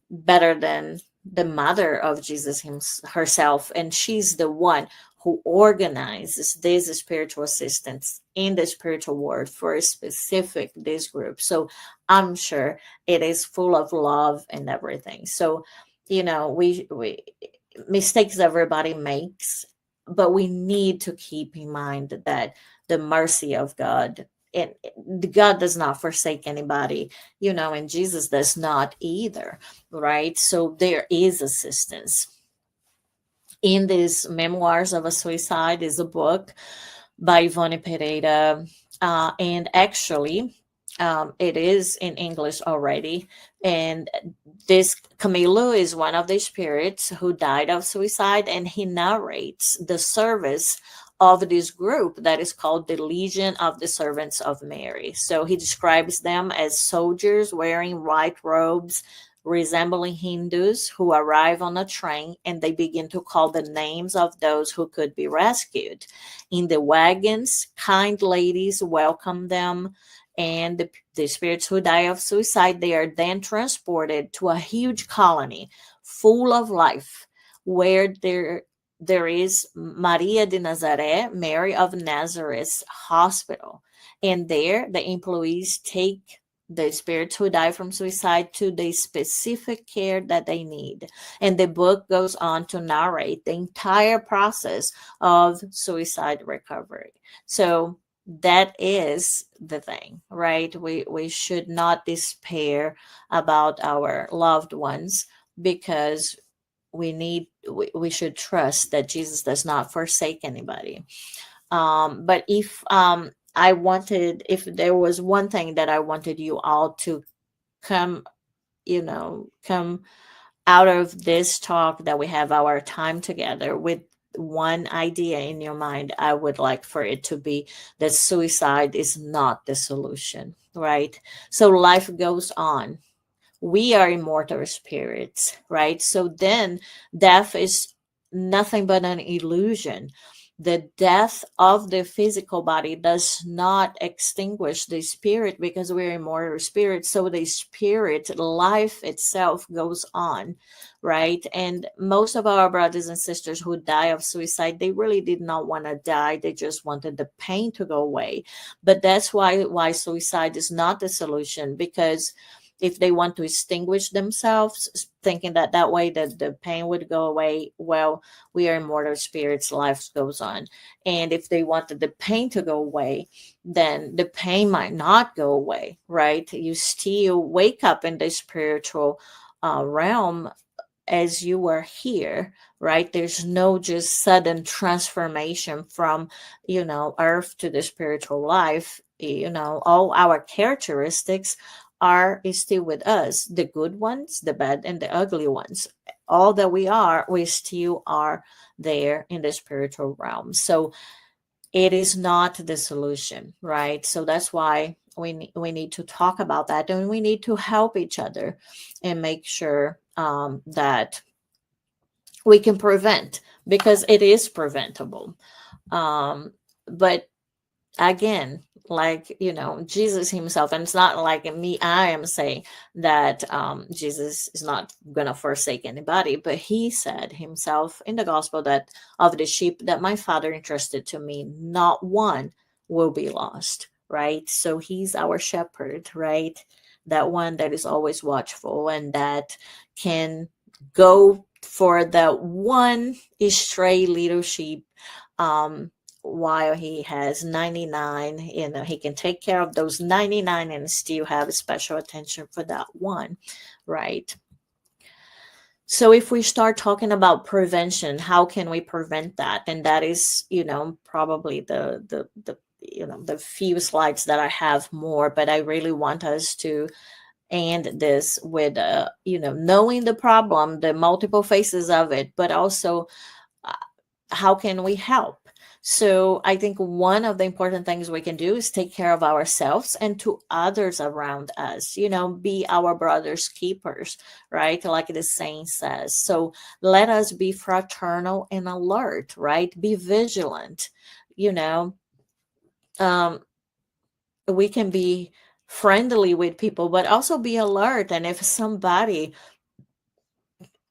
better than the mother of Jesus herself. And she's the one who organizes this spiritual assistance in the spiritual world for a specific this group. So I'm sure it is full of love and everything. So, we mistakes everybody makes, but we need to keep in mind that the mercy of God, and God does not forsake anybody, and Jesus does not either, right? So there is assistance. In these Memoirs of a Suicide is a book by Ivone Pereira, and actually it is in English already. And this Camilo is one of the spirits who died of suicide, and he narrates the service of this group that is called the Legion of the Servants of Mary. So he describes them as soldiers wearing white robes, resembling Hindus who arrive on a train and they begin to call the names of those who could be rescued. In the wagons, kind ladies welcome them, and the spirits who die of suicide, they are then transported to a huge colony full of life, where there is Maria de Nazaré, Mary of Nazareth's hospital. And there, the employees take the spirits who die from suicide to the specific care that they need. And the book goes on to narrate the entire process of suicide recovery. So that is the thing, right? We should not despair about our loved ones, because we should trust that Jesus does not forsake anybody. But if if there was one thing that I wanted you all to come, come out of this talk, that we have our time together with one idea in your mind, I would like for it to be that suicide is not the solution, right? So life goes on. We are immortal spirits, right? So then death is nothing but an illusion. The death of the physical body does not extinguish the spirit, because we're immortal spirits. So the spirit life itself goes on, right? And most of our brothers and sisters who die of suicide, they really did not want to die. They just wanted the pain to go away. But that's why suicide is not the solution, because if they want to extinguish themselves, thinking that way that the pain would go away, well, we are immortal spirits, life goes on. And if they wanted the pain to go away, then the pain might not go away, right? You still wake up in the spiritual realm as you were here, right? There's no just sudden transformation from, earth to the spiritual life. All our characteristics is still with us, the good ones, the bad, and the ugly ones. All that we still are there in the spiritual realm. So it is not the solution, right? So that's why we need to talk about that, and we need to help each other and make sure that we can prevent, because it is preventable. But again, like, Jesus himself, and it's not like me, I am saying that Jesus is not going to forsake anybody, but he said himself in the gospel that of the sheep that my Father entrusted to me, not one will be lost, right? So he's our shepherd, right? That one that is always watchful and that can go for that one stray little sheep, while he has 99. He can take care of those 99 and still have special attention for that one, right? So if we start talking about prevention, how can we prevent that? And that is, probably the few slides that I have more, but I really want us to end this with knowing the problem, the multiple faces of it, but also how can we help? So I think one of the important things we can do is take care of ourselves and to others around us, be our brother's keepers, right? Like the saying says. So let us be fraternal and alert, right? Be vigilant. We can be friendly with people, but also be alert. And if somebody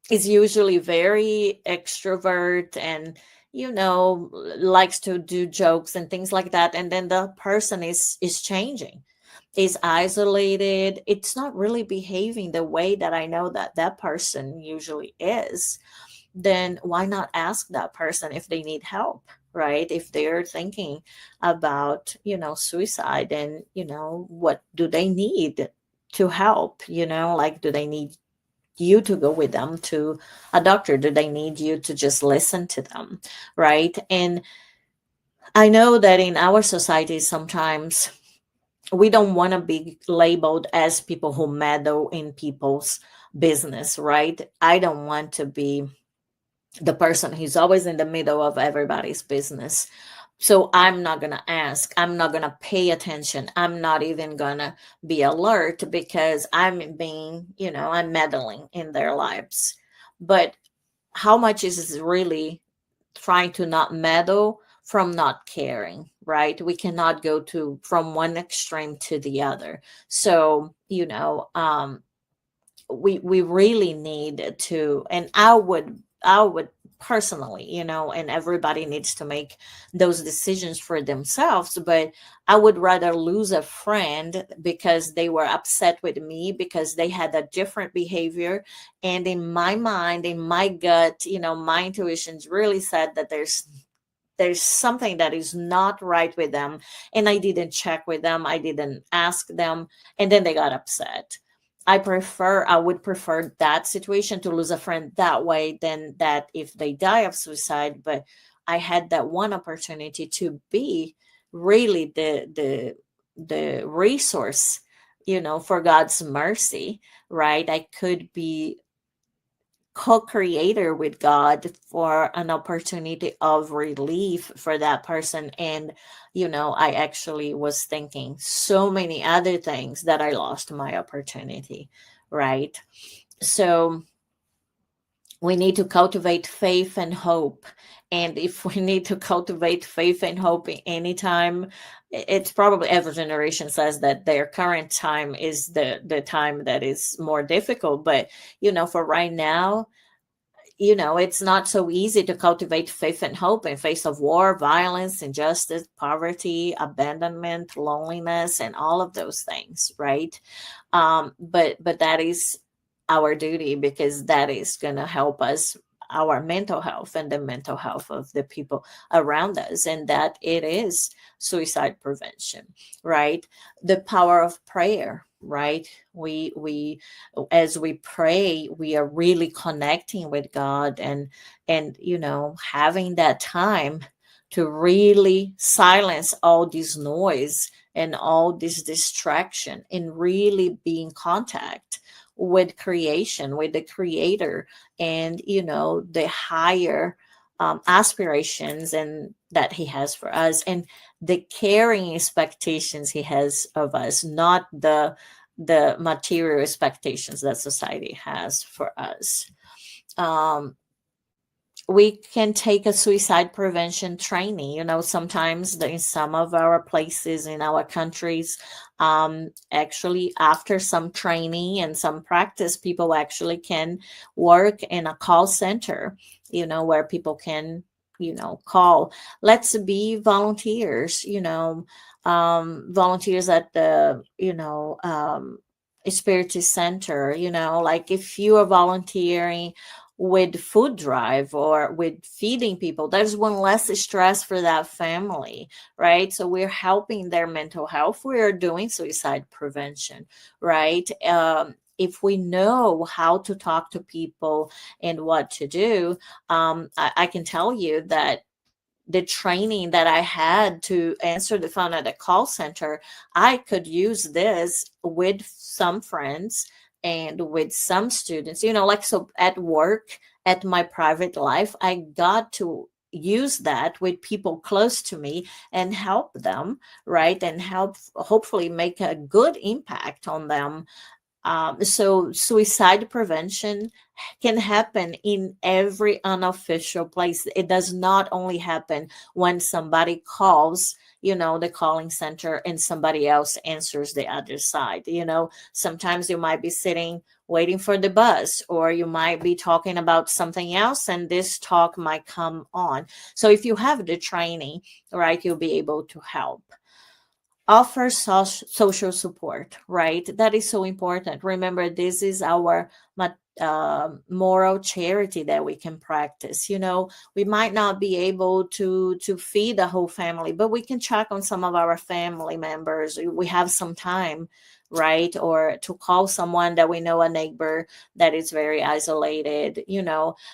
is usually very extrovert and likes to do jokes and things like that, and then the person is changing, is isolated, it's not really behaving the way that I know that person usually is, then why not ask that person if they need help, right? If they're thinking about suicide, and what do they need to help, like, do they need you to go with them to a doctor? Do they need you to just listen to them, right? And I know that in our society, sometimes we don't want to be labeled as people who meddle in people's business, right? I don't want to be the person who's always in the middle of everybody's business. So I'm not going to ask, I'm not going to pay attention, I'm not even going to be alert because I'm being, I'm meddling in their lives. But how much is really trying to not meddle from not caring, right? We cannot go to from one extreme to the other. So, we really need to, and I would personally, and everybody needs to make those decisions for themselves, but I would rather lose a friend because they were upset with me because they had a different behavior, and in my mind, in my gut, my intuitions really said that there's something that is not right with them, and I didn't check with them, I didn't ask them, and then they got upset. I would prefer that situation, to lose a friend that way, than that if they die of suicide. But I had that one opportunity to be really the resource, for God's mercy, right? I could be co-creator with God for an opportunity of relief for that person. And I actually was thinking so many other things that I lost my opportunity, right? So we need to cultivate faith and hope. And if we need to cultivate faith and hope in any time, it's probably every generation says that their current time is the time that is more difficult. But for right now, it's not so easy to cultivate faith and hope in face of war, violence, injustice, poverty, abandonment, loneliness, and all of those things, right? But that is our duty, because that is going to help us, our mental health and the mental health of the people around us, and that it is suicide prevention, right? The power of prayer, right? We as we pray, we are really connecting with God, and having that time to really silence all this noise and all this distraction, and really be in contact with creation, with the creator, and the higher aspirations and that he has for us, and the caring expectations he has of us, not the material expectations that society has for us. um, we can take a suicide prevention training. Sometimes in some of our places in our countries, actually after some training and some practice, people actually can work in a call center, where people can, call. Let's be volunteers, volunteers at the, Spiritist center, like if you are volunteering with food drive or with feeding people, there's one less stress for that family, right? So we're helping their mental health, we're doing suicide prevention, right? If we know how to talk to people and what to do, I can tell you that the training that I had to answer the phone at a call center, I could use this with some friends and with some students, like, so at work, at my private life, I got to use that with people close to me and help them, right? And help, hopefully make a good impact on them. So suicide prevention can happen in every unofficial place. It does not only happen when somebody calls, the calling center, and somebody else answers the other side. Sometimes you might be sitting waiting for the bus, or you might be talking about something else, and this talk might come on. So if you have the training, right, you'll be able to help. Offer social support, right? That is so important. Remember, this is our moral charity that we can practice. We might not be able to feed the whole family, but we can check on some of our family members. We have some time, right? Or to call someone that we know, a neighbor that is very isolated.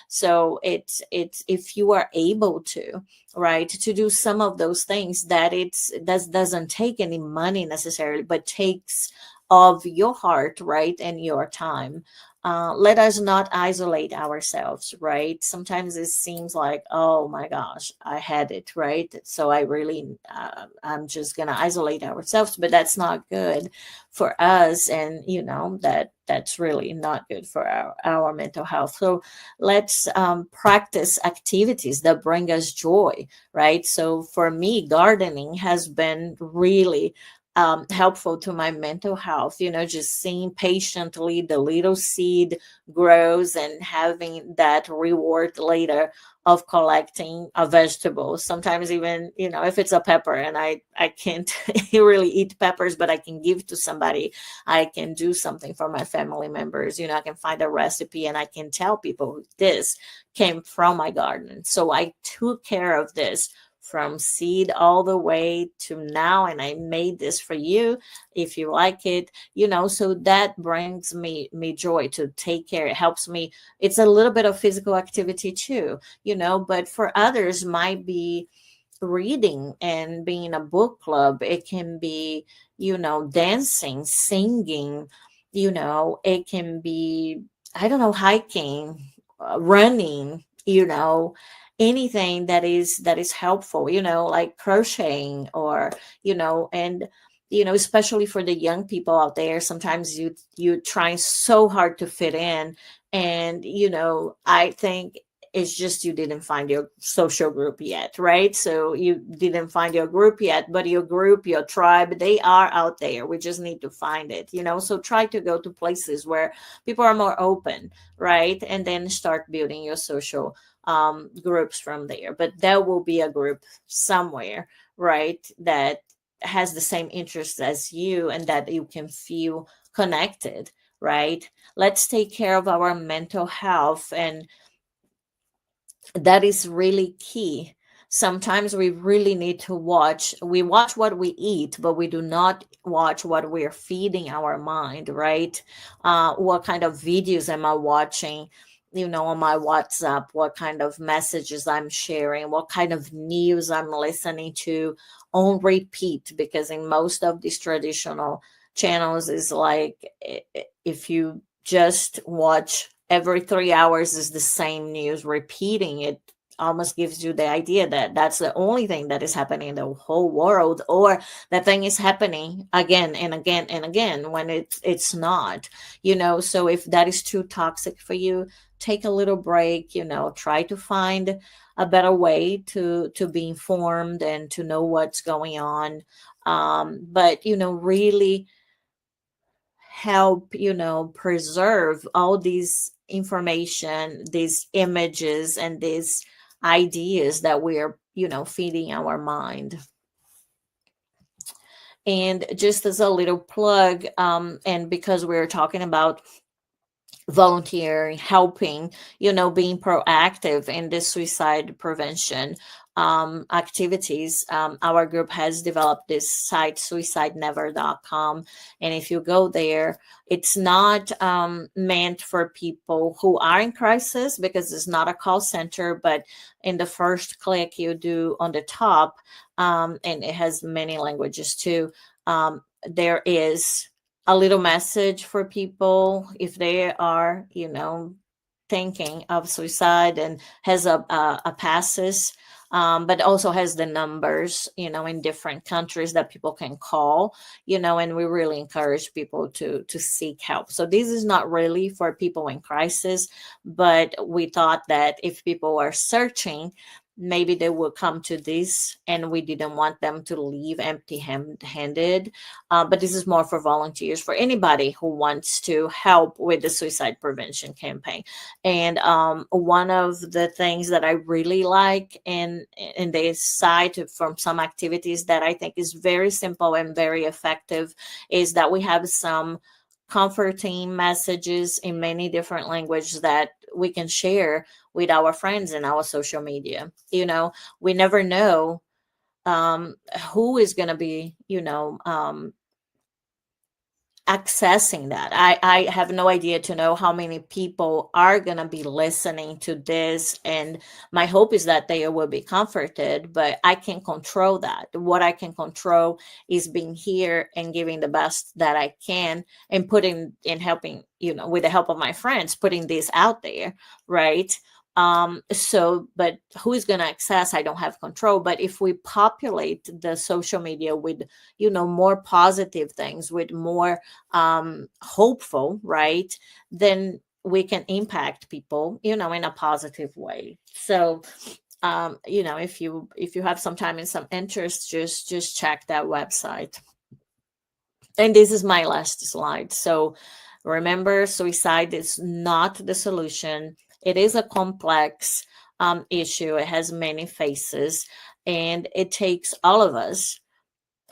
So it's if you are able to, right, to do some of those things, that doesn't take any money necessarily, but takes of your heart, right, and your time. let us not isolate ourselves, right? Sometimes it seems like, oh my gosh, I had it, right? So I'm just gonna isolate ourselves, but that's not good for us, and that's really not good for our mental health. So let's practice activities that bring us joy, right? So for me, gardening has been really helpful to my mental health, just seeing patiently the little seed grows and having that reward later of collecting a vegetable. Sometimes even, if it's a pepper and I can't really eat peppers, but I can give to somebody, I can do something for my family members, I can find a recipe and I can tell people this came from my garden. So I took care of this from seed all the way to now, and I made this for you if you like it, so that brings me joy to take care. It helps me. It's a little bit of physical activity too, but for others might be reading and being in a book club. It can be, dancing, singing, it can be, I don't know, hiking, running, anything that is helpful, like crocheting, or and especially for the young people out there, sometimes you trying so hard to fit in, and I think it's just you didn't find your social group yet, right? So you didn't find your group yet, but your group, your tribe, they are out there. We just need to find it, so try to go to places where people are more open, right? And then start building your social groups from there. But there will be a group somewhere, right, that has the same interests as you and that you can feel connected, right? Let's take care of our mental health, and that is really key. Sometimes we really need to we watch what we eat, but we do not watch what we're feeding our mind, right? What kind of videos am I watching, on my WhatsApp? What kind of messages I'm sharing? What kind of news I'm listening to on repeat? Because in most of these traditional channels is like, if you just watch every 3 hours is the same news, repeating it almost gives you the idea that that's the only thing that is happening in the whole world, or that thing is happening again and again and again, when it's not, so if that is too toxic for you, take a little break, try to find a better way to be informed and to know what's going on. But really help preserve all these information, these images, and these ideas that we're feeding our mind. And just as a little plug, and because we're talking about volunteering, helping, being proactive in the suicide prevention activities, our group has developed this site, suicidenever.com. And if you go there, it's not meant for people who are in crisis, because it's not a call center, but in the first click you do on the top, and it has many languages too, there is a little message for people if they are, thinking of suicide, and has a passes, but also has the numbers, in different countries that people can call, and we really encourage people to seek help. So this is not really for people in crisis, but we thought that if people are searching, maybe they will come to this, and we didn't want them to leave empty-handed. But this is more for volunteers, for anybody who wants to help with the suicide prevention campaign. And one of the things that I really like in this site, from some activities that I think is very simple and very effective, is that we have some comforting messages in many different languages that we can share with our friends in our social media. We never know who is going to be, accessing that. I have no idea to know how many people are going to be listening to this, and my hope is that they will be comforted, but I can't control that. What I can control is being here and giving the best that I can, and putting in helping, with the help of my friends, putting this out there, right? So, but who is going to access, I don't have control. But if we populate the social media with, more positive things, with more hopeful, right, then we can impact people, in a positive way. So, if you have some time and some interest, just check that website. And this is my last slide. So remember, suicide is not the solution. It is a complex issue. It has many faces, and it takes all of us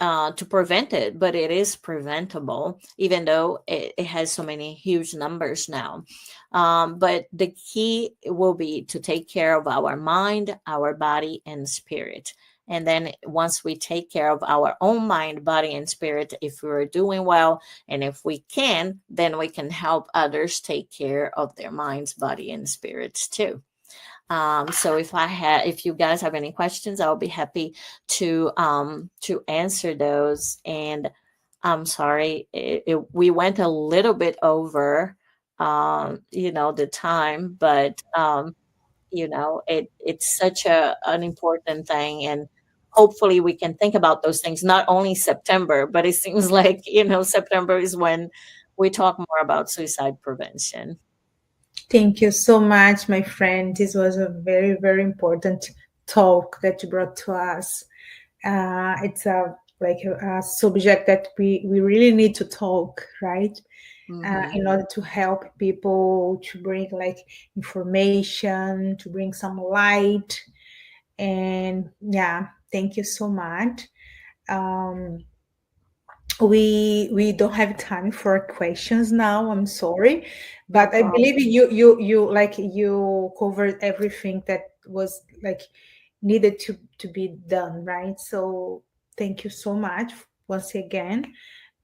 to prevent it, but it is preventable, even though it has so many huge numbers now. But the key will be to take care of our mind, our body, and spirit. And then once we take care of our own mind, body, and spirit, if we're doing well, and if we can, then we can help others take care of their minds, body, and spirits too. So if you guys have any questions, I'll be happy to answer those. And I'm sorry, we went a little bit over, the time, but it's such an important thing, and hopefully we can think about those things, not only September, but it seems like, September is when we talk more about suicide prevention. Thank you so much, my friend. This was a very, very important talk that you brought to us. It's a subject that we really need to talk, right? In order to help people, to bring like information, to bring some light. And yeah, thank you so much. Um, we don't have time for questions now. I'm sorry, but I believe you covered everything that was like needed to be done, right? So thank you so much once again.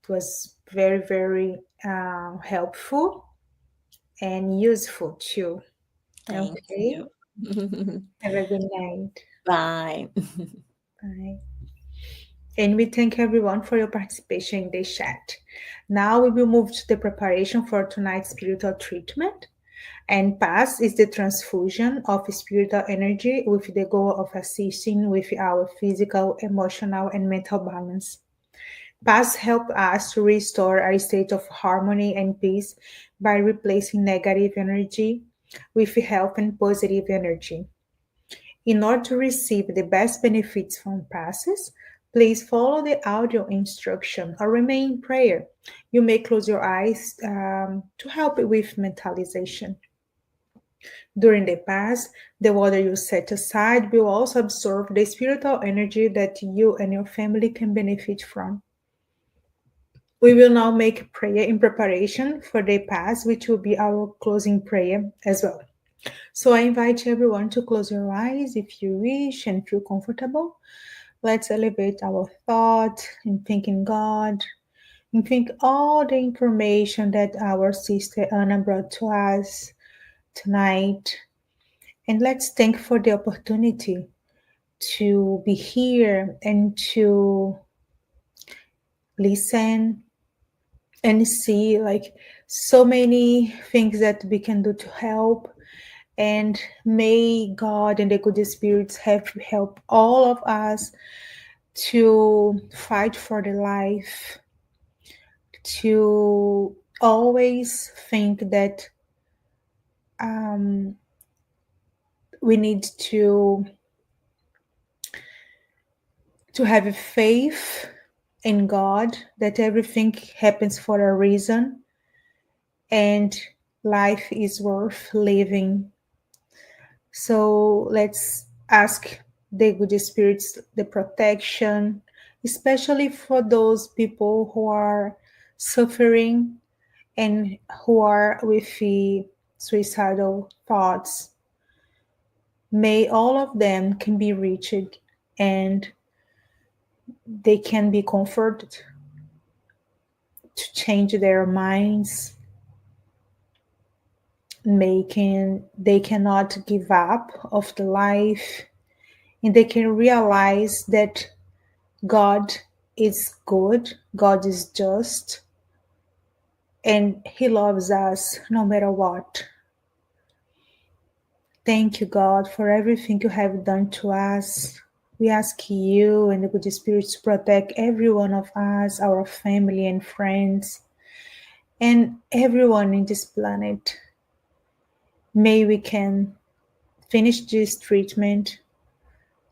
It was very, very helpful and useful too. Thank Okay, you. have a good night. Bye. Bye. And we thank everyone for your participation in this chat. Now we will move to the preparation for tonight's spiritual treatment. And PAS is the transfusion of spiritual energy with the goal of assisting with our physical, emotional, and mental balance. PAS help us to restore a state of harmony and peace by replacing negative energy with health and positive energy. In order to receive the best benefits from passes, please follow the audio instruction or remain in prayer. You may close your eyes to help with mentalization. During the pass, the water you set aside will also absorb the spiritual energy that you and your family can benefit from. We will now make prayer in preparation for the pass, which will be our closing prayer as well. So I invite everyone to close your eyes if you wish and feel comfortable. Let's elevate our thought in thanking God and think all the information that our sister Anna brought to us tonight. And let's thank for the opportunity to be here and to listen and see like so many things that we can do to help. And may God and the good spirits help all of us to fight for the life, to always think that we need to have a faith in God, that everything happens for a reason and life is worth living. So let's ask the good spirits the protection, especially for those people who are suffering and who are with the suicidal thoughts. May all of them can be reached and they can be comforted. to change their minds, making they cannot give up of the life, and they can realize that God is good, God is just, and He loves us no matter what. Thank you, God, for everything you have done to us. We ask you and the Good Spirit to protect every one of us, our family and friends, and everyone in this planet. May we can finish this treatment,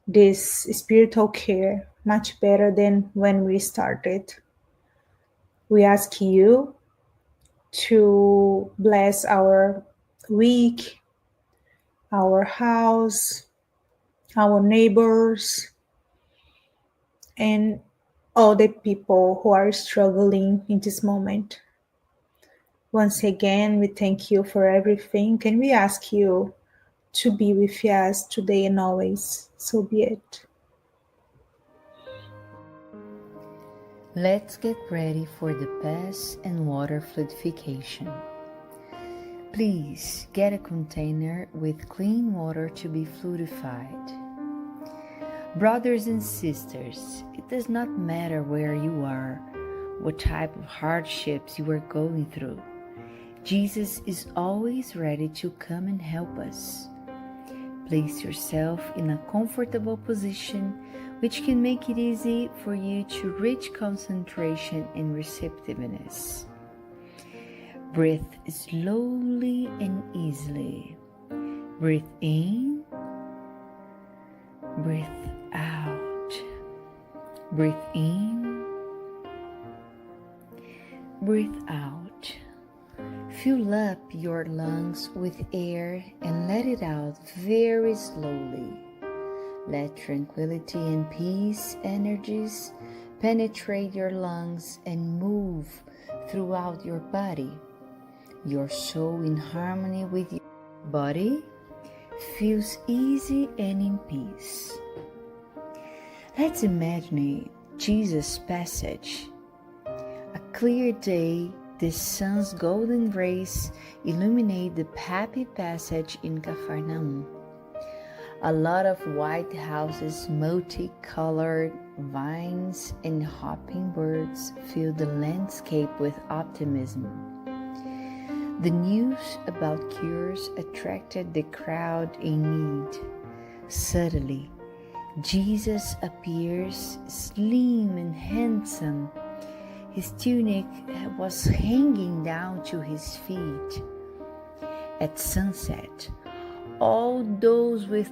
this spiritual care, much better than when we started. We ask you to bless our week, our house, our neighbors, and all the people who are struggling in this moment. Once again, we thank you for everything, and we ask you to be with us today and always. So be it. Let's get ready for the pass and water fluidification. Please get a container with clean water to be fluidified. Brothers and sisters, it does not matter where you are, what type of hardships you are going through. Jesus is always ready to come and help us. Place yourself in a comfortable position which can make it easy for you to reach concentration and receptiveness. Breathe slowly and easily. Breathe in, breathe out. Breathe in, breathe out. Fill up your lungs with air and let it out very slowly. Let tranquility and peace energies penetrate your lungs and move throughout your body. Your soul in harmony with your body feels easy and in peace. Let's imagine Jesus' passage. A clear day, the sun's golden rays illuminate the happy passage in Capernaum. A lot of white houses, multicolored vines, and hopping birds fill the landscape with optimism. The news about cures attracted the crowd in need. Suddenly, Jesus appears slim and handsome. His tunic was hanging down to his feet. At sunset, all those with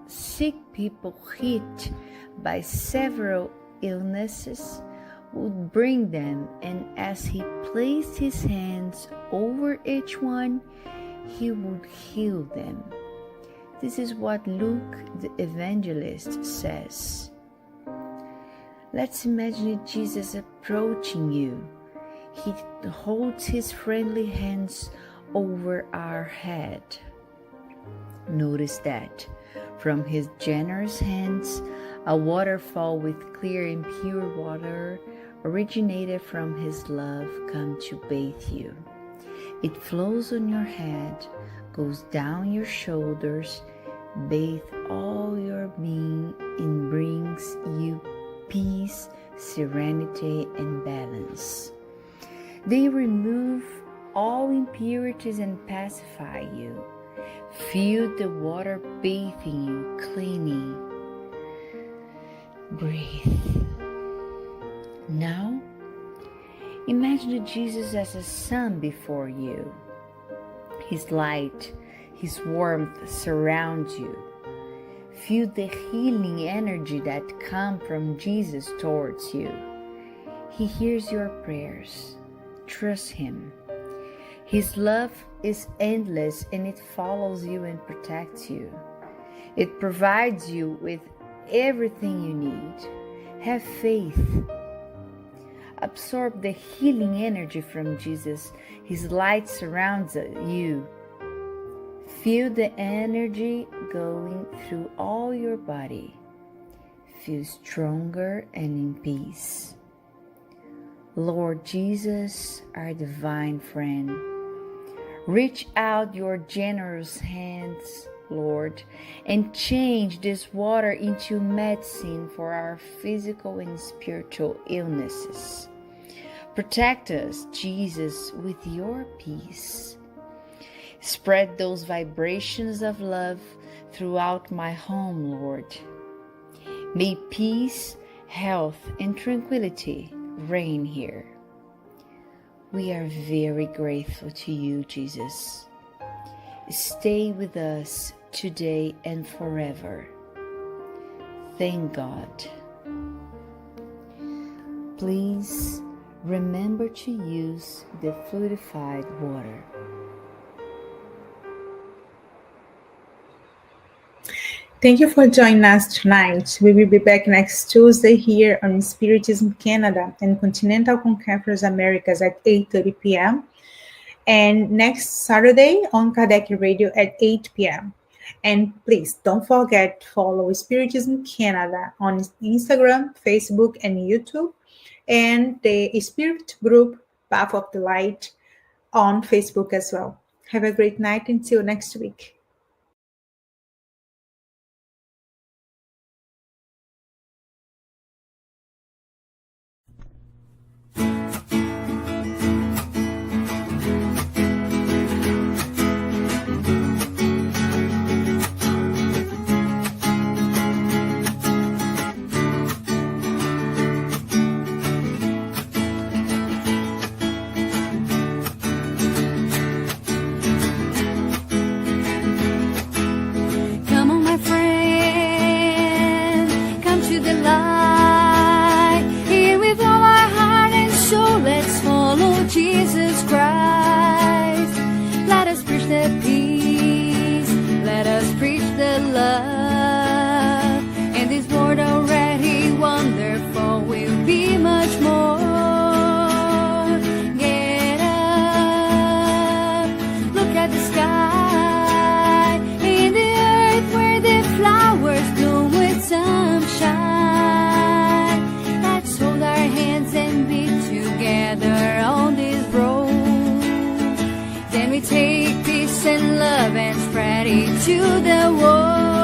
sick people hit by several illnesses would bring them, and as he placed his hands over each one, he would heal them. This is what Luke the evangelist says. Let's imagine Jesus approaching you. He holds his friendly hands over our head. Notice that from his generous hands, a waterfall with clear and pure water originated from his love come to bathe you. It flows on your head, goes down your shoulders, bathe all your being, and brings you peace, serenity, and balance. They remove all impurities and pacify you. Feel the water bathing you, cleaning. Breathe. Now, imagine Jesus as a sun before you. His light, his warmth surrounds you. Feel the healing energy that comes from Jesus towards you. He hears your prayers. Trust him. His love is endless and it follows you and protects you. It provides you with everything you need. Have faith. Absorb the healing energy from Jesus. His light surrounds you. Feel the energy going through all your body. Feel stronger and in peace. Lord Jesus, our divine friend, reach out your generous hands, Lord, and change this water into medicine for our physical and spiritual illnesses. Protect us, Jesus, with your peace. Spread those vibrations of love throughout my home, Lord. May peace, health, and tranquility reign here. We are very grateful to you, Jesus. Stay with us today and forever. Thank God. Please remember to use the fluidified water. Thank you for joining us tonight. We will be back next Tuesday here on Spiritism Canada and Continental Conquerors Americas at 8:30 p.m. and next Saturday on Kardec Radio at 8 p.m. And please don't forget to follow Spiritism Canada on Instagram, Facebook, and YouTube, and the Spirit Group Path of the Light on Facebook as well. Have a great night until next week. Take peace and love and spread it to the world.